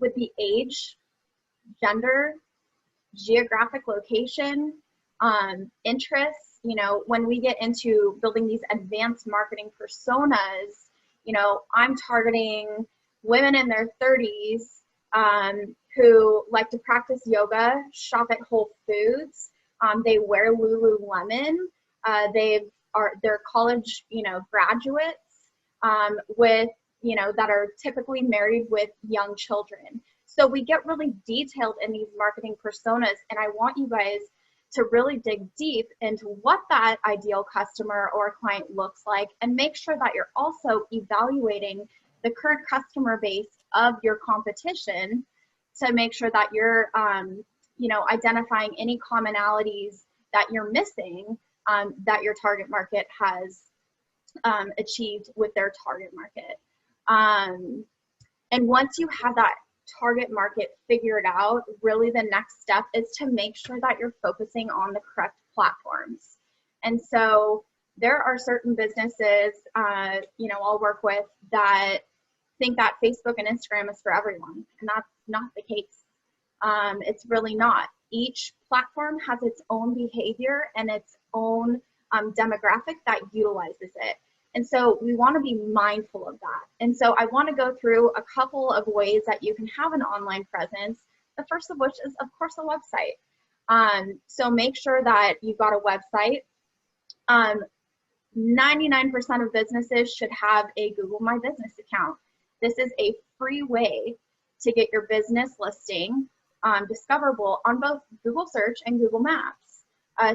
[SPEAKER 6] would be age, gender, geographic location, interests. You know, when we get into building these advanced marketing personas, you know, I'm targeting women in their 30s who like to practice yoga, shop at Whole Foods. They wear Lululemon. They're college, you know, graduates with, you know, that are typically married with young children. So we get really detailed in these marketing personas, and I want you guys to really dig deep into what that ideal customer or client looks like, and make sure that you're also evaluating the current customer base of your competition to make sure that you're, you know, identifying any commonalities that you're missing that your target market has achieved with their target market. And once you have that target market figured out, really the next step is to make sure that you're focusing on the correct platforms. And so there are certain businesses, you know, I'll work with that think that Facebook and Instagram is for everyone, and that's not the case. It's really not. Each platform has its own behavior and its own demographic that utilizes it. And so we want to be mindful of that. And so I want to go through a couple of ways that you can have an online presence. The first of which is, of course, a website. So make sure that you've got a website. 99% of businesses should have a Google My Business account. This is a free way to get your business listing discoverable on both Google Search and Google Maps.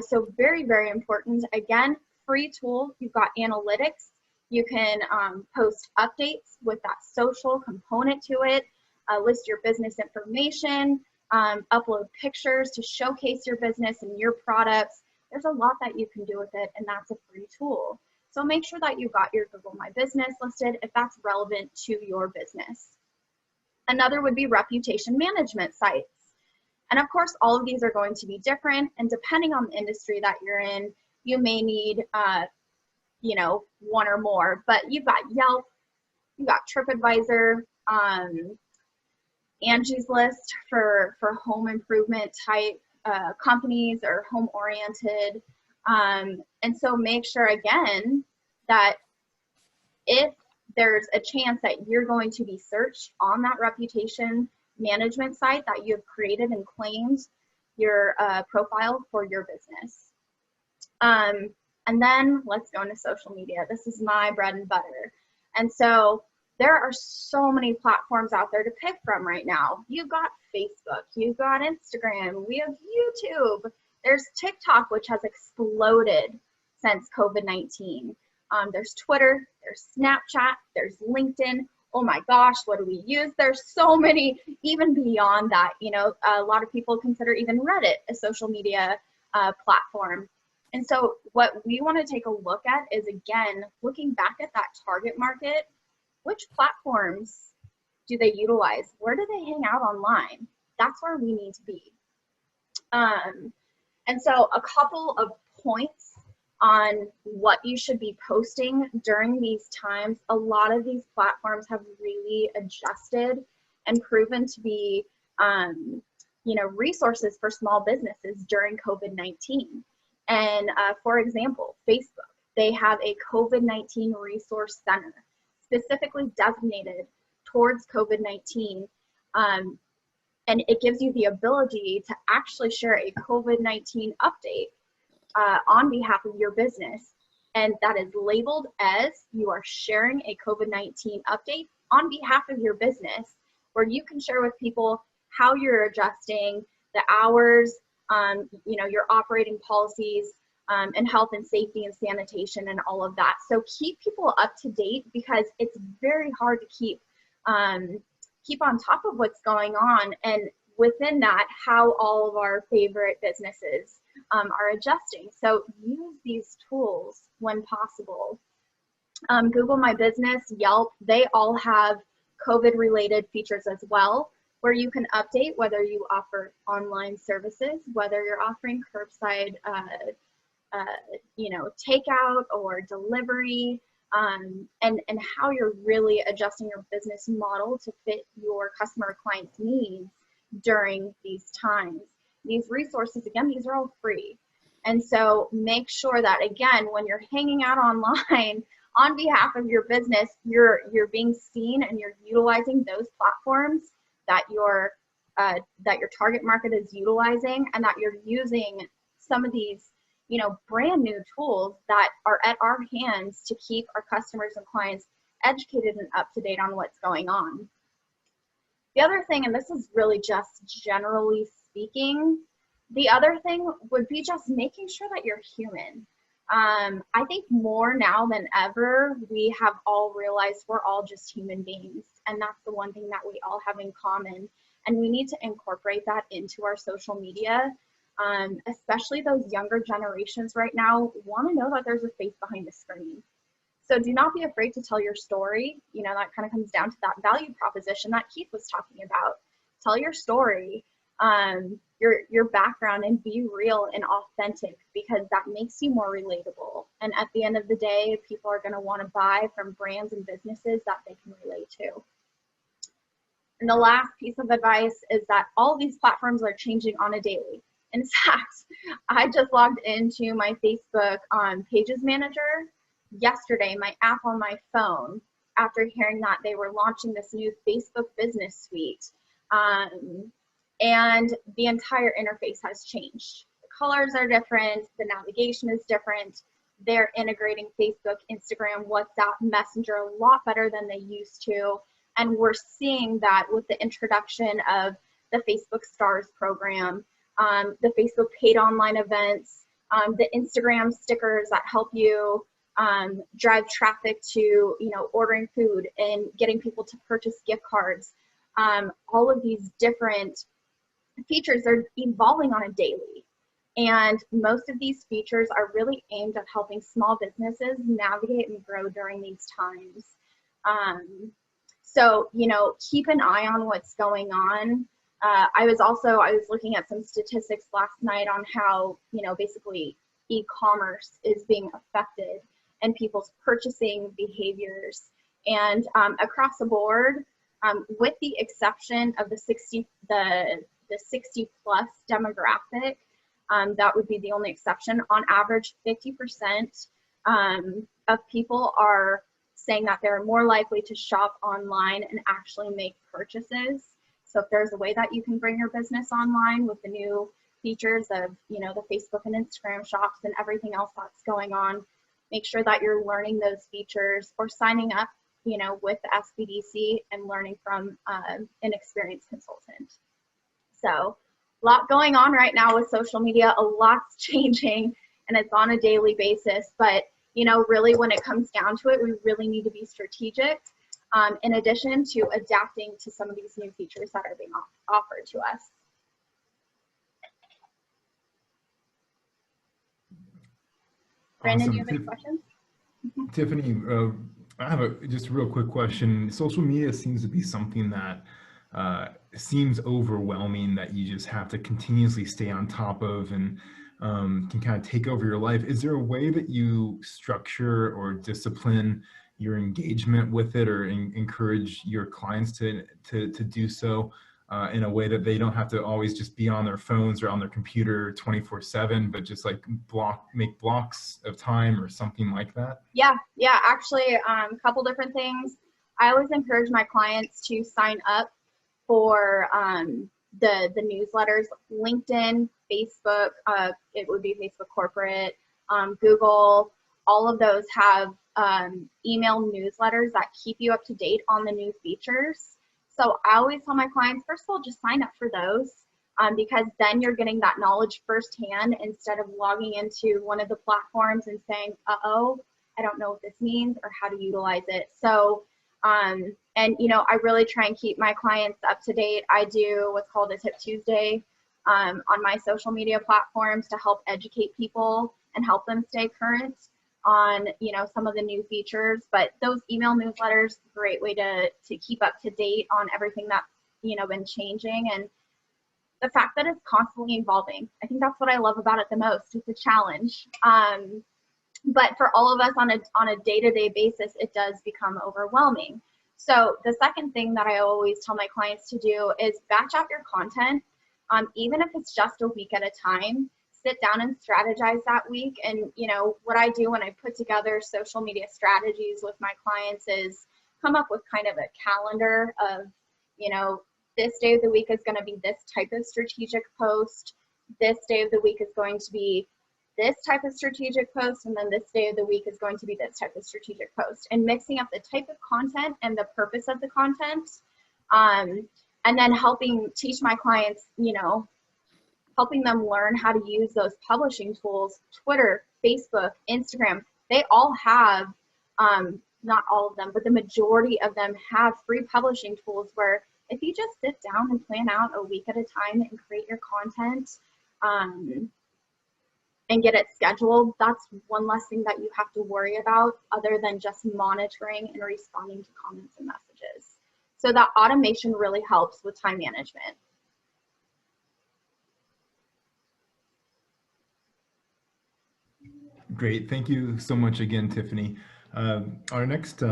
[SPEAKER 6] So very, very important. Again, free tool. You've got analytics. You can post updates with that social component to it, list your business information, upload pictures to showcase your business and your products. There's a lot that you can do with it, and that's a free tool. So make sure that you've got your Google My Business listed if that's relevant to your business. Another would be reputation management sites. And of course, all of these are going to be different, and depending on the industry that you're in, you may need, you know, one or more. But you've got Yelp, you've got TripAdvisor, Angie's List for home improvement type companies or home oriented. And so make sure again that if there's a chance that you're going to be searched on that reputation management site, that you have created and claimed your profile for your business. And then let's go into social media. This is my bread and butter. And so there are so many platforms out there to pick from right now. You've got Facebook, you've got Instagram, we have YouTube. There's TikTok, which has exploded since COVID-19. There's Twitter, there's Snapchat, there's LinkedIn. Oh my gosh, what do we use? There's so many, even beyond that. You know, a lot of people consider even Reddit a social media platform. And so what we want to take a look at is, again, looking back at that target market, which platforms do they utilize? Where do they hang out online? That's where we need to be. And so a couple of points on what you should be posting during these times. A lot of these platforms have really adjusted and proven to be, you know, resources for small businesses during COVID-19. And for example, Facebook, they have a COVID-19 resource center specifically designated towards COVID-19. And it gives you the ability to actually share a COVID-19 update on behalf of your business. And that is labeled as you are sharing a COVID-19 update on behalf of your business, where you can share with people how you're adjusting the hours, you know, your operating policies, and health and safety and sanitation and all of that. So keep people up to date, because it's very hard to keep on top of what's going on. And within that, how all of our favorite businesses are adjusting. So use these tools when possible. Google My Business, Yelp, they all have COVID-related features as well, where you can update whether you offer online services, whether you're offering curbside, takeout or delivery, and how you're really adjusting your business model to fit your customer or client's needs during these times. These resources, again, these are all free. And so make sure that, again, when you're hanging out online on behalf of your business, you're being seen and you're utilizing those platforms that your target market is utilizing, and that you're using some of these brand new tools that are at our hands to keep our customers and clients educated and up to date on what's going on. The other thing, and this is really just generally speaking, the other thing would be just making sure that you're human. I think more now than ever, we have all realized we're all just human beings, and that's the one thing that we all have in common. And we need to incorporate that into our social media. Especially those younger generations right now want to know that there's a face behind the screen. So do not be afraid to tell your story. That kind of comes down to that value proposition that Keith was talking about. Tell your story, your background, and be real and authentic, because that makes you more relatable. And at the end of the day, people are going to want to buy from brands and businesses that they can relate to. And the last piece of advice is that all these platforms are changing on a daily. In fact, I just logged into my Facebook Pages Manager yesterday, my app on my phone, after hearing that they were launching this new Facebook Business Suite. And the entire interface has changed. The colors are different, the navigation is different. They're integrating Facebook, Instagram, WhatsApp, Messenger a lot better than they used to. And we're seeing that with the introduction of the Facebook Stars program, the Facebook paid online events, the Instagram stickers that help you drive traffic to, ordering food and getting people to purchase gift cards. All of these different features are evolving on a daily. And most of these features are really aimed at helping small businesses navigate and grow during these times. So, keep an eye on what's going on. I was looking at some statistics last night on how, basically e-commerce is being affected and people's purchasing behaviors. And across the board, with the exception of the 60 plus demographic, that would be the only exception. On average, 50% of people are saying that they're more likely to shop online and actually make purchases. So if there's a way that you can bring your business online with the new features of, the Facebook and Instagram shops and everything else that's going on, make sure that you're learning those features or signing up, with the SBDC and learning from an experienced consultant. So a lot going on right now with social media, a lot's changing, and it's on a daily basis. But, really when it comes down to it, we really need to be strategic. In addition to adapting to some of these new features that are being offered to us. Brandon,
[SPEAKER 1] Awesome.
[SPEAKER 6] do you have any questions?
[SPEAKER 1] Tiffany, I have just a real quick question. Social media seems to be something that seems overwhelming, that you just have to continuously stay on top of, and can kind of take over your life. Is there a way that you structure or discipline your engagement with it, or encourage your clients to do so in a way that they don't have to always just be on their phones or on their computer 24/7, but just like make blocks of time or something like that?
[SPEAKER 6] Yeah, actually, a couple different things. I always encourage my clients to sign up for the newsletters, LinkedIn, Facebook, it would be Facebook Corporate, Google. All of those have email newsletters that keep you up to date on the new features. So I always tell my clients, first of all, just sign up for those, because then you're getting that knowledge firsthand instead of logging into one of the platforms and saying, uh-oh, I don't know what this means or how to utilize it. So And, you know, I really try and keep my clients up to date. I do what's called a Tip Tuesday on my social media platforms to help educate people and help them stay current on, you know, some of the new features. But those email newsletters, great way to keep up to date on everything that's, you know, been changing. And the fact that it's constantly evolving, I think that's what I love about it the most. It's a challenge. But for all of us on a day-to-day basis, it does become overwhelming. So the second thing that I always tell my clients to do is batch out your content, even if it's just a week at a time. Sit down and strategize that week. And, you know, what I do when I put together social media strategies with my clients is come up with kind of a calendar of, you know, this day of the week is going to be this type of strategic post. This day of the week is going to be this type of strategic post, and then this day of the week is going to be this type of strategic post, and mixing up the type of content and the purpose of the content, and then helping teach my clients, you know, helping them learn how to use those publishing tools. Twitter, Facebook, Instagram, they all have, not all of them, but the majority of them have free publishing tools where if you just sit down and plan out a week at a time and create your content, and get it scheduled, that's one less thing that you have to worry about other than just monitoring and responding to comments and messages. So that automation really helps with time management.
[SPEAKER 1] Great. Thank you so much again, Tiffany. Our next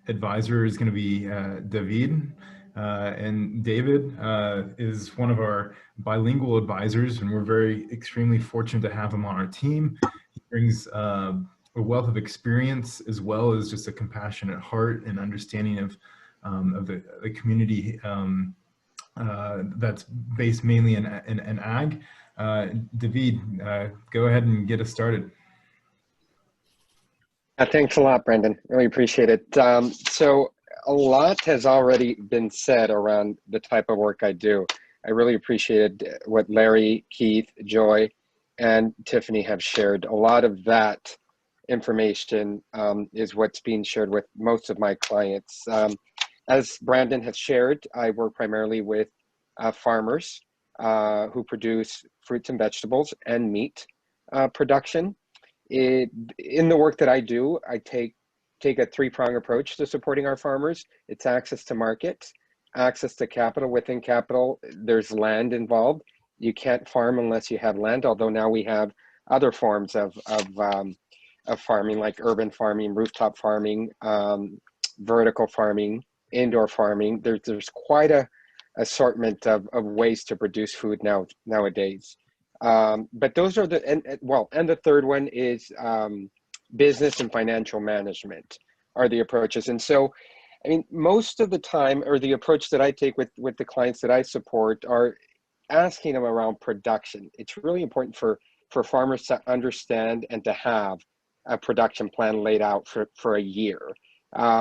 [SPEAKER 1] advisor is going to be David. And David is one of our bilingual advisors, and we're extremely fortunate to have him on our team. He brings a wealth of experience as well as just a compassionate heart and understanding of the community that's based mainly in ag. David, go ahead and get us started.
[SPEAKER 7] Thanks a lot, Brendan. Really appreciate it. So a lot has already been said around the type of work I do. I really appreciated what Larry, Keith, Joy, and Tiffany have shared. A lot of that information is what's being shared with most of my clients. As Brandon has shared, I work primarily with farmers who produce fruits and vegetables and meat production. In the work that I do, I take a three-pronged approach to supporting our farmers. It's access to market, access to capital. Within capital, there's land involved. You can't farm unless you have land, although now we have other forms of farming, like urban farming, rooftop farming, vertical farming, indoor farming. There's quite a assortment of ways to produce food nowadays. But those are and the third one is business and financial management are the approaches. And so, I mean, most of the time, or the approach that I take with the clients that I support, are asking them around production. It's really important for farmers to understand and to have a production plan laid out for a year.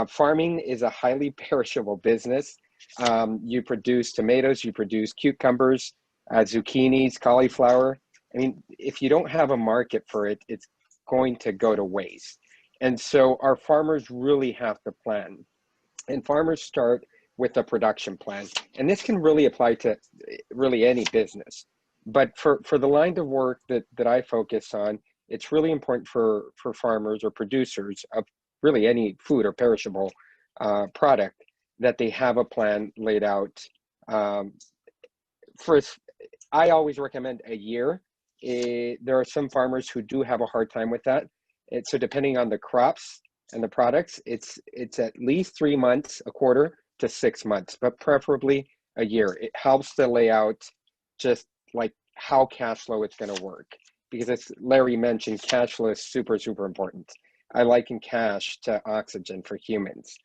[SPEAKER 7] Farming is a highly perishable business. You produce tomatoes, you produce cucumbers, zucchinis, cauliflower. I mean, if you don't have a market for it, it's going to go to waste. And so our farmers really have to plan. And farmers start with a production plan. And this can really apply to really any business. But for the line of work that I focus on, it's really important for farmers or producers of really any food or perishable product that they have a plan laid out. First, I always recommend a year. There are some farmers who do have a hard time with that. So depending on the crops and the products, it's at least 3 months, a quarter to 6 months, but preferably a year. It helps to lay out just like how cash flow is going to work. Because as Larry mentioned, cash flow is super, super important. I liken cash to oxygen for humans.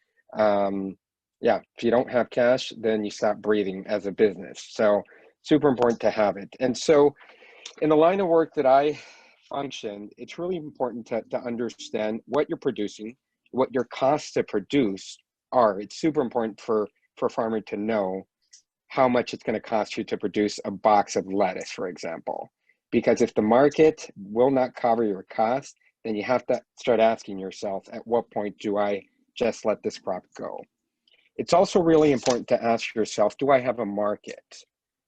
[SPEAKER 7] Yeah, if you don't have cash, then you stop breathing as a business. So super important to have it. And so in the line of work that I function, it's really important to understand what you're producing, what your costs to produce are. It's super important for a farmer to know how much it's going to cost you to produce a box of lettuce, for example. Because if the market will not cover your costs, then you have to start asking yourself, at what point do I just let this crop go. It's also really important to ask yourself, do I have a market?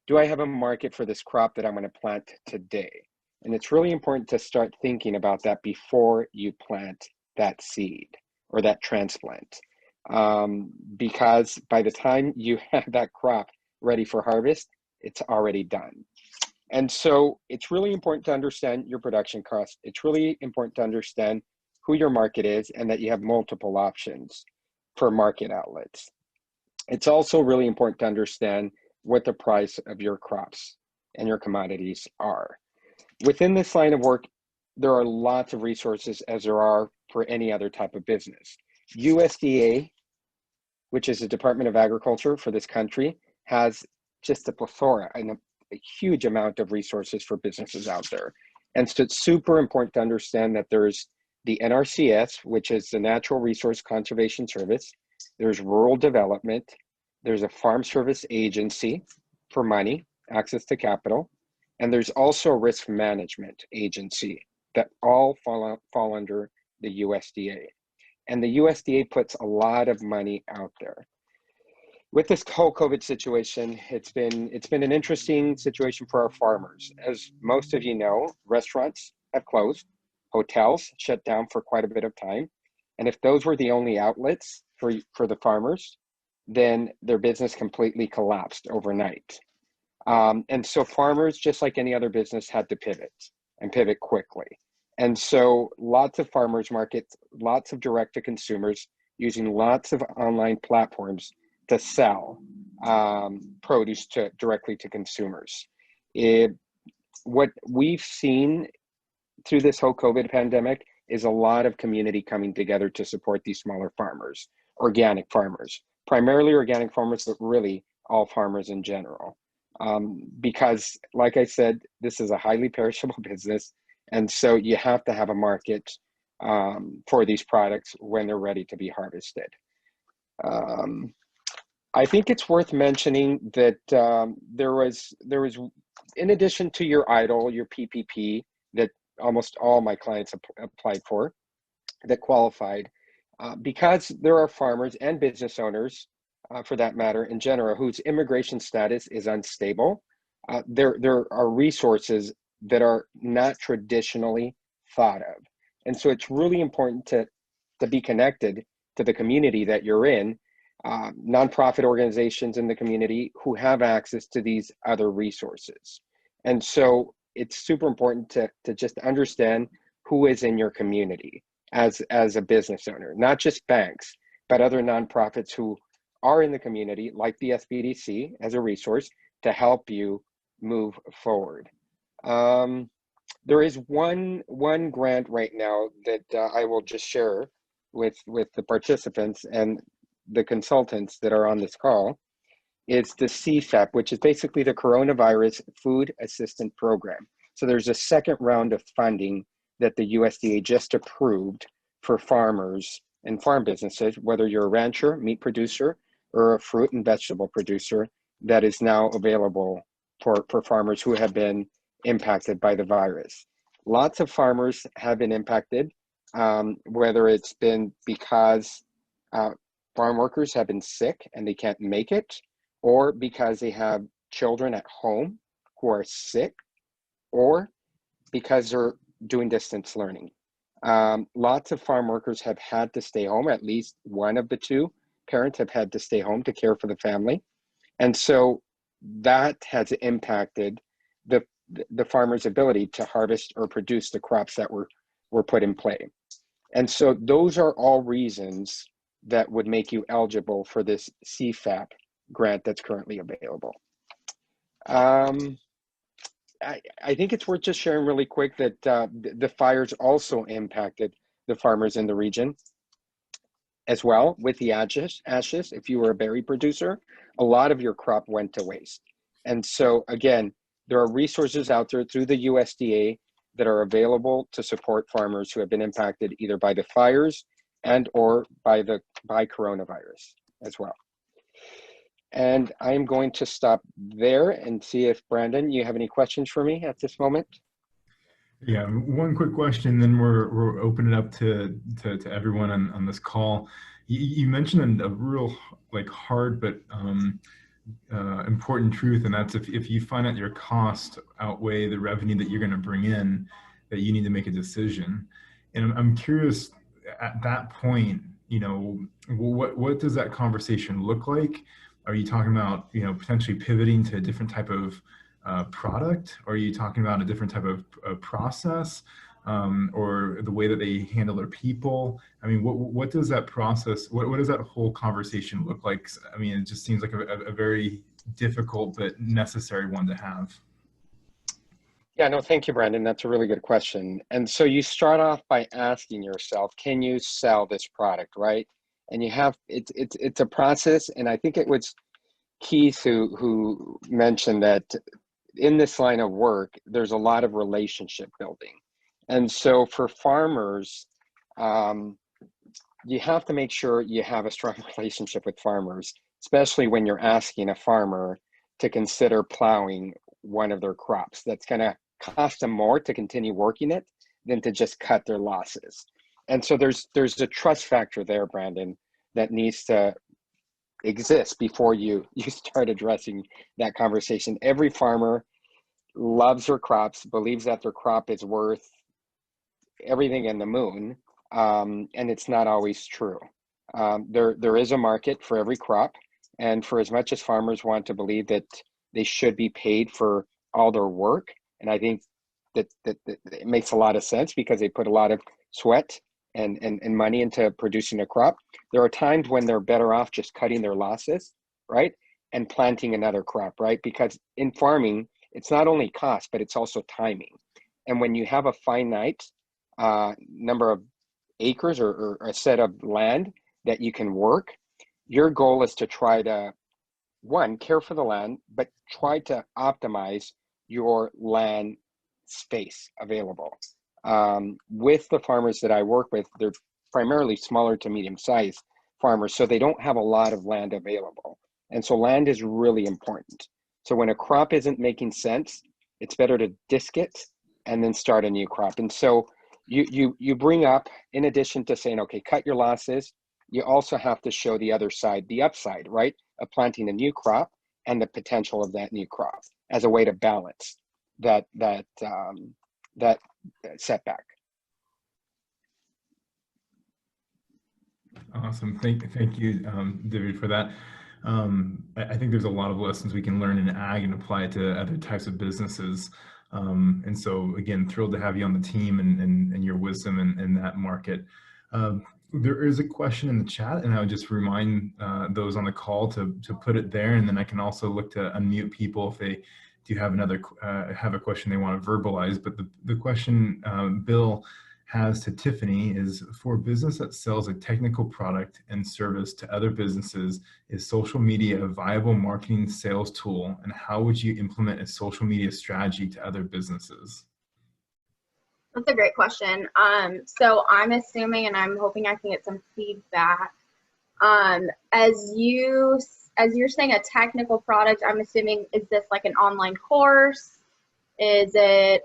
[SPEAKER 7] Do I have a market for this crop that I'm going to plant today? And it's really important to start thinking about that before you plant that seed or that transplant. Because by the time you have that crop ready for harvest, it's already done. And so it's really important to understand your production costs. It's really important to understand who your market is and that you have multiple options for market outlets. It's also really important to understand what the price of your crops and your commodities are. Within this line of work, there are lots of resources as there are for any other type of business. USDA, which is the Department of Agriculture for this country, has just a plethora and a huge amount of resources for businesses out there. And so it's super important to understand that there's the NRCS, which is the Natural Resource Conservation Service. There's rural development. There's a farm service agency for money, access to capital. And there's also a risk management agency that all fall under the USDA. And the USDA puts a lot of money out there. With this whole COVID situation, it's been an interesting situation for our farmers. As most of you know, restaurants have closed, hotels shut down for quite a bit of time. And if those were the only outlets for the farmers, then their business completely collapsed overnight. And so farmers, just like any other business, had to pivot and pivot quickly. And so lots of farmers markets, lots of direct to consumers using lots of online platforms to sell produce directly to consumers. What we've seen through this whole COVID pandemic is a lot of community coming together to support these smaller farmers, organic farmers, primarily organic farmers, but really all farmers in general. Because like I said, this is a highly perishable business. And so you have to have a market for these products when they're ready to be harvested. I think it's worth mentioning that there was, in addition to your EIDL, your PPP, that almost all my clients applied for, that qualified, because there are farmers and business owners, for that matter, in general, whose immigration status is unstable. There are resources that are not traditionally thought of. And so it's really important to be connected to the community that you're in, nonprofit organizations in the community who have access to these other resources. And so it's super important to just understand who is in your community as a business owner, not just banks, but other nonprofits who are in the community, like the SBDC, as a resource to help you move forward. There is one grant right now that I will just share with the participants and the consultants that are on this call. It's the CFAP, which is basically the Coronavirus Food Assistance Program. So there's a second round of funding that the USDA just approved for farmers and farm businesses, whether you're a rancher, meat producer, or a fruit and vegetable producer, that is now available for farmers who have been impacted by the virus. Lots of farmers have been impacted, whether it's been because farm workers have been sick and they can't make it, or because they have children at home who are sick, or because they're doing distance learning. Lots of farm workers have had to stay home. At least one of the two parents have had to stay home to care for the family. And so that has impacted the farmer's ability to harvest or produce the crops that were put in play. And so those are all reasons that would make you eligible for this CFAP grant that's currently available. I think it's worth just sharing really quick that the fires also impacted the farmers in the region as well with the ashes. If you were a berry producer, a lot of your crop went to waste. And so again, there are resources out there through the USDA that are available to support farmers who have been impacted either by the fires and or by coronavirus as well. And I'm going to stop there and see if, Brandon, you have any questions for me at this moment?
[SPEAKER 1] Yeah, one quick question, then we're opening it up to everyone on this call. You mentioned a real like hard but important truth, and that's if you find out your costs outweigh the revenue that you're going to bring in, that you need to make a decision. And I'm curious at that point, you know, what does that conversation look like? Are you talking about, you know, potentially pivoting to a different type of product? Or are you talking about a different type of process, or the way that they handle their people? I mean, what does that process, what does that whole conversation look like? I mean, it just seems like a very difficult but necessary one to have.
[SPEAKER 7] Yeah, no, thank you, Brandon. That's a really good question. And so you start off by asking yourself, can you sell this product, right? And you have, it's a process. And I think it was Keith who mentioned that in this line of work, there's a lot of relationship building. And so for farmers, you have to make sure you have a strong relationship with farmers, especially when you're asking a farmer to consider plowing one of their crops. That's going to cost them more to continue working it than to just cut their losses. And so there's a trust factor there, Brandon, that needs to exist before you start addressing that conversation. Every farmer loves their crops, believes that their crop is worth everything in the moon, and it's not always true. There is a market for every crop, and for as much as farmers want to believe that they should be paid for all their work, and I think that it makes a lot of sense because they put a lot of sweat and money into producing a crop. There are times when they're better off just cutting their losses, right, and planting another crop, right? Because in farming, it's not only cost, but it's also timing. And when you have a finite number of acres or a set of land that you can work, your goal is to try to, one, care for the land, but try to optimize your land space available. With the farmers that I work with, they're primarily smaller to medium-sized farmers, so they don't have a lot of land available. And so land is really important. So when a crop isn't making sense, it's better to disc it and then start a new crop. And so you bring up, in addition to saying, okay, cut your losses, you also have to show the other side, the upside, right, of planting a new crop and the potential of that new crop as a way to balance that setback.
[SPEAKER 1] Awesome. Thank you, David, for that. I think there's a lot of lessons we can learn in ag and apply it to other types of businesses. And so, again, thrilled to have you on the team and your wisdom in that market. There is a question in the chat, and I would just remind those on the call to put it there, and then I can also look to unmute people if they do have have a question they want to verbalize. But the question Bill has to Tiffany is, for a business that sells a technical product and service to other businesses, is social media a viable marketing sales tool? And how would you implement a social media strategy to other businesses?
[SPEAKER 6] That's a great question. So I'm assuming, and I'm hoping I can get some feedback. As you're saying a technical product, I'm assuming, is this like an online course? Is it,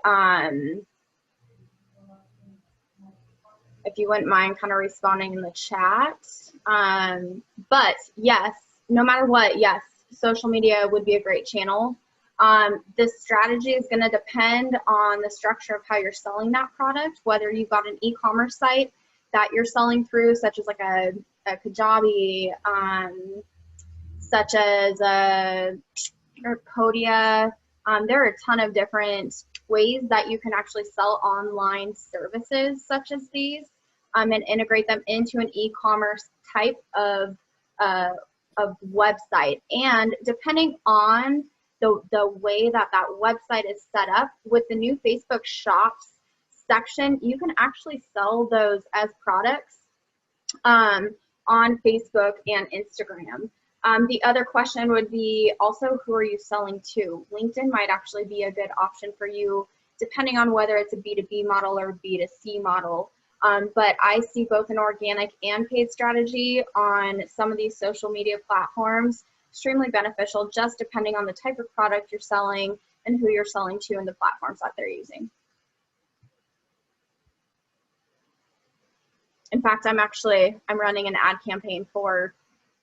[SPEAKER 6] if you wouldn't mind kind of responding in the chat. But yes, no matter what, yes, social media would be a great channel. The strategy is going to depend on the structure of how you're selling that product, whether you've got an e-commerce site that you're selling through, such as like a Kajabi, such as a Podia. There are a ton of different ways that you can actually sell online services such as these, and integrate them into an e-commerce type of website. And depending on the way that website is set up, with the new Facebook Shops section, you can actually sell those as products on Facebook and Instagram. The other question would be also, who are you selling to? LinkedIn might actually be a good option for you, depending on whether it's a B2B model or a B2C model. But I see both an organic and paid strategy on some of these social media platforms extremely beneficial, just depending on the type of product you're selling and who you're selling to and the platforms that they're using. In fact, I'm running an ad campaign for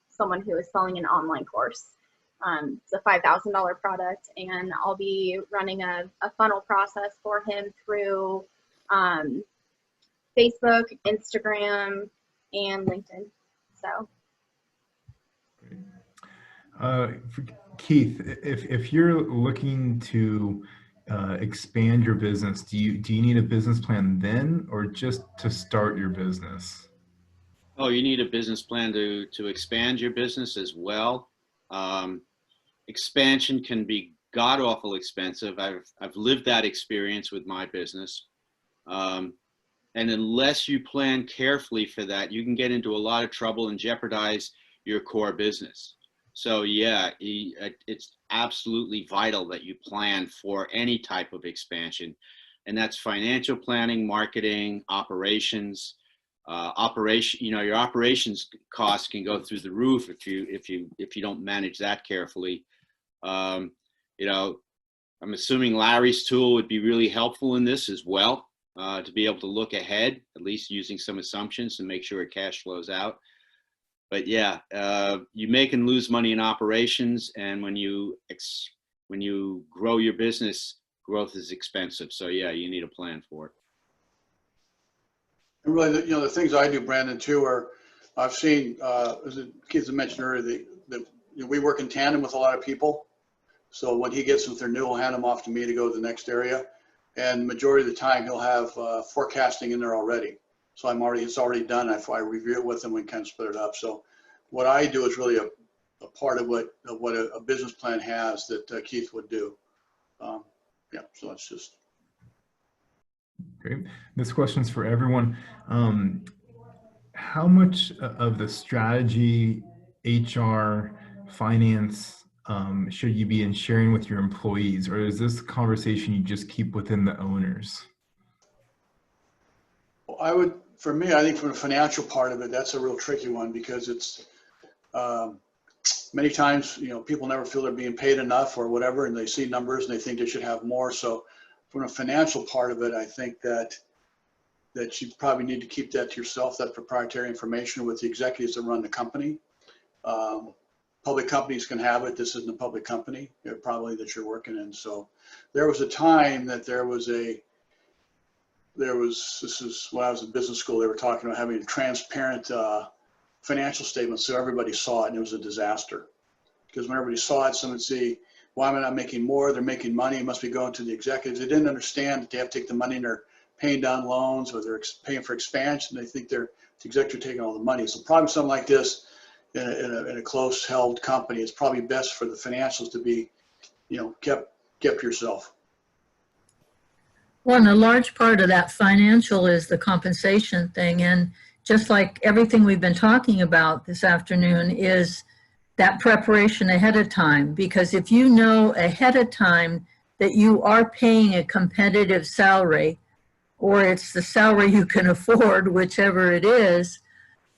[SPEAKER 6] someone who is selling an online course. It's a $5,000 product, and I'll be running a funnel process for him through Facebook, Instagram, and LinkedIn. So.
[SPEAKER 1] Keith, if you're looking to expand your business, do you need a business plan then, or just to start your business?
[SPEAKER 4] Oh, you need a business plan to expand your business as well. Expansion can be god-awful expensive. I've lived that experience with my business. And unless you plan carefully for that, you can get into a lot of trouble and jeopardize your core business. So yeah, it's absolutely vital that you plan for any type of expansion. And that's financial planning, marketing, operations. Your operations costs can go through the roof if you don't manage that carefully. I'm assuming Larry's tool would be really helpful in this as well, to be able to look ahead, at least using some assumptions and make sure it cash flows out. But yeah, you make and lose money in operations, and when you grow your business, growth is expensive. So yeah, you need a plan for it.
[SPEAKER 2] And really, the things I do, Brandon, too, are I've seen, as the kids mentioned earlier, we work in tandem with a lot of people. So when he gets something new, he'll hand them off to me to go to the next area. And majority of the time, he'll have forecasting in there already. So it's already done. I review it with him and kind of split it up. So what I do is really a part of what a business plan has that Keith would do. Yeah, so that's just.
[SPEAKER 1] Great. This question's for everyone. How much of the strategy, HR, finance should you be sharing with your employees, or is this conversation you just keep within the owners?
[SPEAKER 2] Well, for me, I think from the financial part of it, that's a real tricky one, because it's many times, people never feel they're being paid enough or whatever, and they see numbers and they think they should have more. So from a financial part of it, I think that you probably need to keep that to yourself, that proprietary information with the executives that run the company. Public companies can have it. This isn't a public company, probably, that you're working in. So there was a time that this is when I was in business school, they were talking about having a transparent financial statement so everybody saw it, and it was a disaster. Because when everybody saw it, someone would see, why am I not making more? They're making money. It must be going to the executives. They didn't understand that they have to take the money and they're paying down loans, or they're paying for expansion. They think the executives are taking all the money. So probably something like this in a close held company, it's probably best for the financials to be, kept to yourself.
[SPEAKER 5] Well, and a large part of that financial is the compensation thing. And just like everything we've been talking about this afternoon is that preparation ahead of time. Because if you know ahead of time that you are paying a competitive salary, or it's the salary you can afford, whichever it is,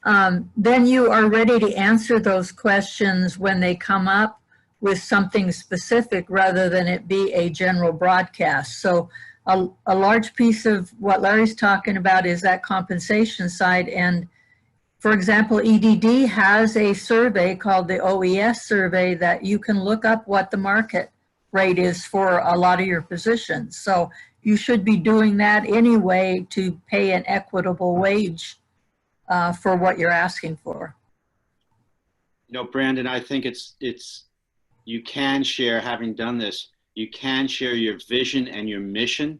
[SPEAKER 5] then you are ready to answer those questions when they come up with something specific, rather than it be a general broadcast. So a large piece of what Larry's talking about is that compensation side. And for example, EDD has a survey called the OES survey that you can look up what the market rate is for a lot of your positions. So you should be doing that anyway to pay an equitable wage for what you're asking for.
[SPEAKER 4] Brandon, I think you can share, having done this, you can share your vision and your mission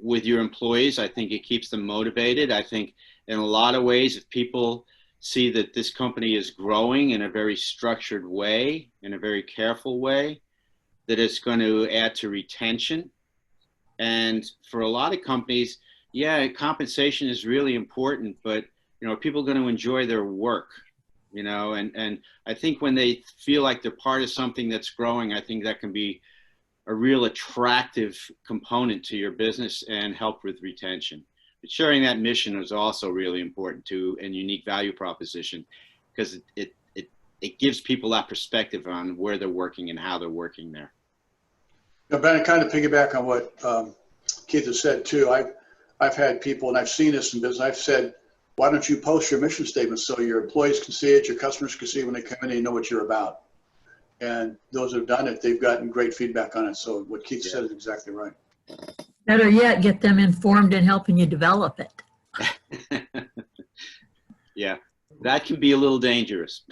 [SPEAKER 4] with your employees. I think it keeps them motivated. I think in a lot of ways, if people see that this company is growing in a very structured way, in a very careful way, that it's going to add to retention. And for a lot of companies, yeah, compensation is really important, but are people going to enjoy their work? And I think when they feel like they're part of something that's growing, I think that can be a real attractive component to your business and help with retention. But sharing that mission is also really important too, and unique value proposition, because it gives people that perspective on where they're working and how they're working there.
[SPEAKER 2] Ben, kind of piggyback on what Keith has said too. I've had people, and I've seen this in business, I've said, why don't you post your mission statement so your employees can see it, your customers can see it when they come in and they know what you're about. And those who've done it, they've gotten great feedback on it. So what Keith said is exactly right.
[SPEAKER 5] Better yet, get them informed and helping you develop it.
[SPEAKER 4] Yeah, that can be a little dangerous.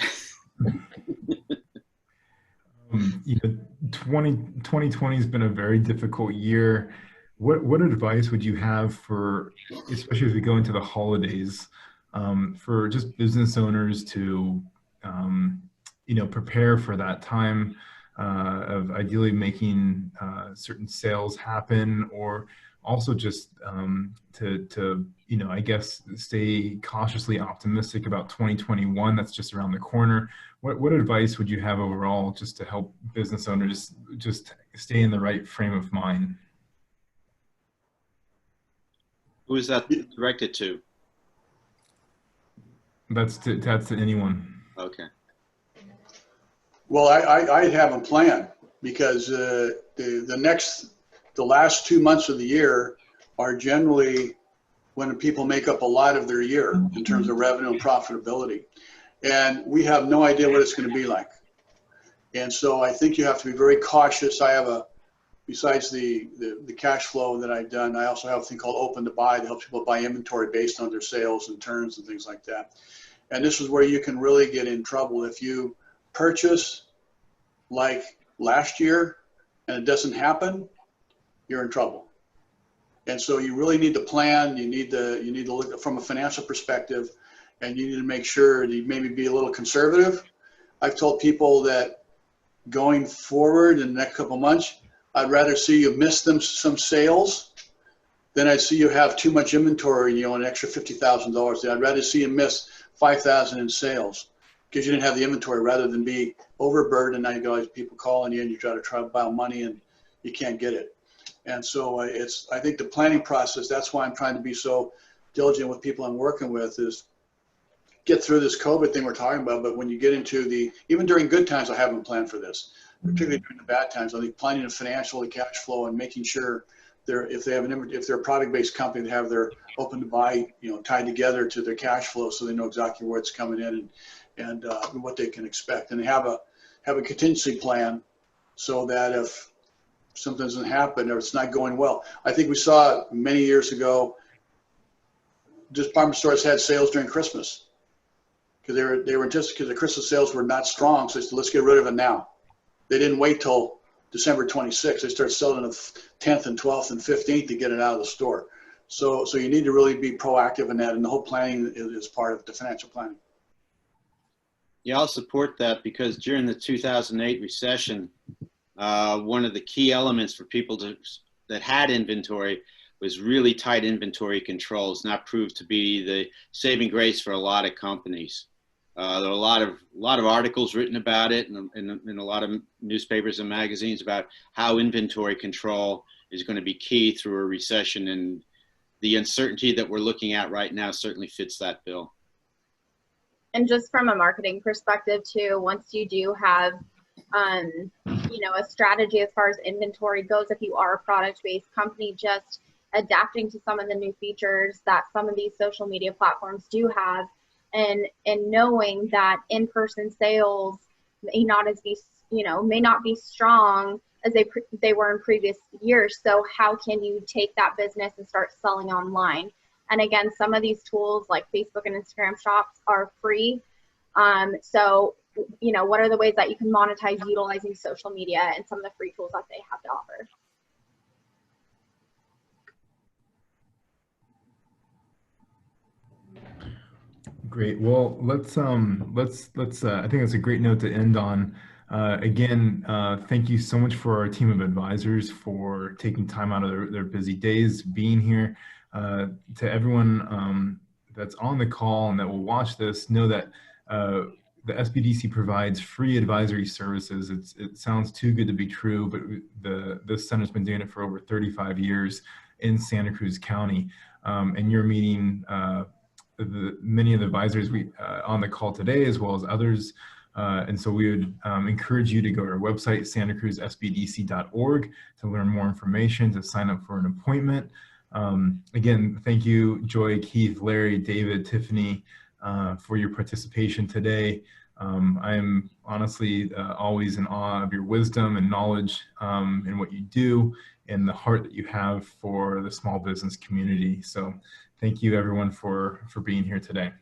[SPEAKER 1] You know, 2020 has been a very difficult year. What advice would you have for, especially as we go into the holidays, for just business owners to, you know, prepare for that time of ideally making certain sales happen, or also just to, you know, I guess, stay cautiously optimistic about 2021 that's just around the corner? What advice would you have overall just to help business owners just stay in the right frame of mind?
[SPEAKER 4] Who is that directed to?
[SPEAKER 1] That's to anyone.
[SPEAKER 4] Okay.
[SPEAKER 2] Well, I have a plan, because the last 2 months of the year are generally when people make up a lot of their year in terms of revenue and profitability. And we have no idea what it's going to be like. And so I think you have to be very cautious. I have besides the cash flow that I've done, I also have a thing called Open to Buy that helps people buy inventory based on their sales and turns and things like that. And this is where you can really get in trouble. If you purchase like last year and it doesn't happen, you're in trouble. And so you really need to plan. You need to look from a financial perspective, and you need to make sure that you maybe be a little conservative. I've told people that going forward in the next couple of months, I'd rather see you miss some sales than I'd see you have too much inventory, you know, an extra $50,000. I'd rather see you miss $5,000 in sales because you didn't have the inventory, rather than be overburdened and now you got people calling you and you try to borrow money and you can't get it. And so I think the planning process, that's why I'm trying to be so diligent with people I'm working with, is get through this COVID thing we're talking about. But when you get into even during good times, I haven't planned for this, particularly during the bad times. I think planning the financial, the cash flow, and making sure if they're a product-based company, they have their Open to Buy, you know, tied together to their cash flow, so they know exactly where it's coming in and what they can expect, and they have a contingency plan so that if something doesn't happen or it's not going well. I think we saw many years ago, department stores had sales during Christmas because they were just because the Christmas sales were not strong. So they said, let's get rid of it now. They didn't wait till December 26th. They started selling the 10th and 12th and 15th to get it out of the store. So you need to really be proactive in that, and the whole planning is part of the financial planning.
[SPEAKER 4] Yeah, I'll support that, because during the 2008 recession, one of the key elements for people that had inventory was really tight inventory controls, and that proved to be the saving grace for a lot of companies. There are a lot of articles written about it in a lot of newspapers and magazines about how inventory control is going to be key through a recession, and the uncertainty that we're looking at right now certainly fits that bill.
[SPEAKER 6] And just from a marketing perspective too, once you do have you know, a strategy as far as inventory goes, if you are a product-based company, just adapting to some of the new features that some of these social media platforms do have, and knowing that in-person sales may not be strong as they were in previous years. So how can you take that business and start selling online? And again, some of these tools like Facebook and Instagram shops are free. So, you know, what are the ways that you can monetize utilizing social media and some of the free tools that they have to offer?
[SPEAKER 1] Great. Well, let's I think that's a great note to end on. Again, thank you so much for our team of advisors for taking time out of their busy days, being here. To everyone that's on the call and that will watch this, know that the SBDC provides free advisory services. It sounds too good to be true, but this center's been doing it for over 35 years in Santa Cruz County. And you're meeting many of the advisors on the call today, as well as others. And so we would encourage you to go to our website, santacruzsbdc.org, to learn more information, to sign up for an appointment. Again, thank you, Joy, Keith, Larry, David, Tiffany, for your participation today. I am honestly always in awe of your wisdom and knowledge in what you do and the heart that you have for the small business community. So thank you everyone for being here today.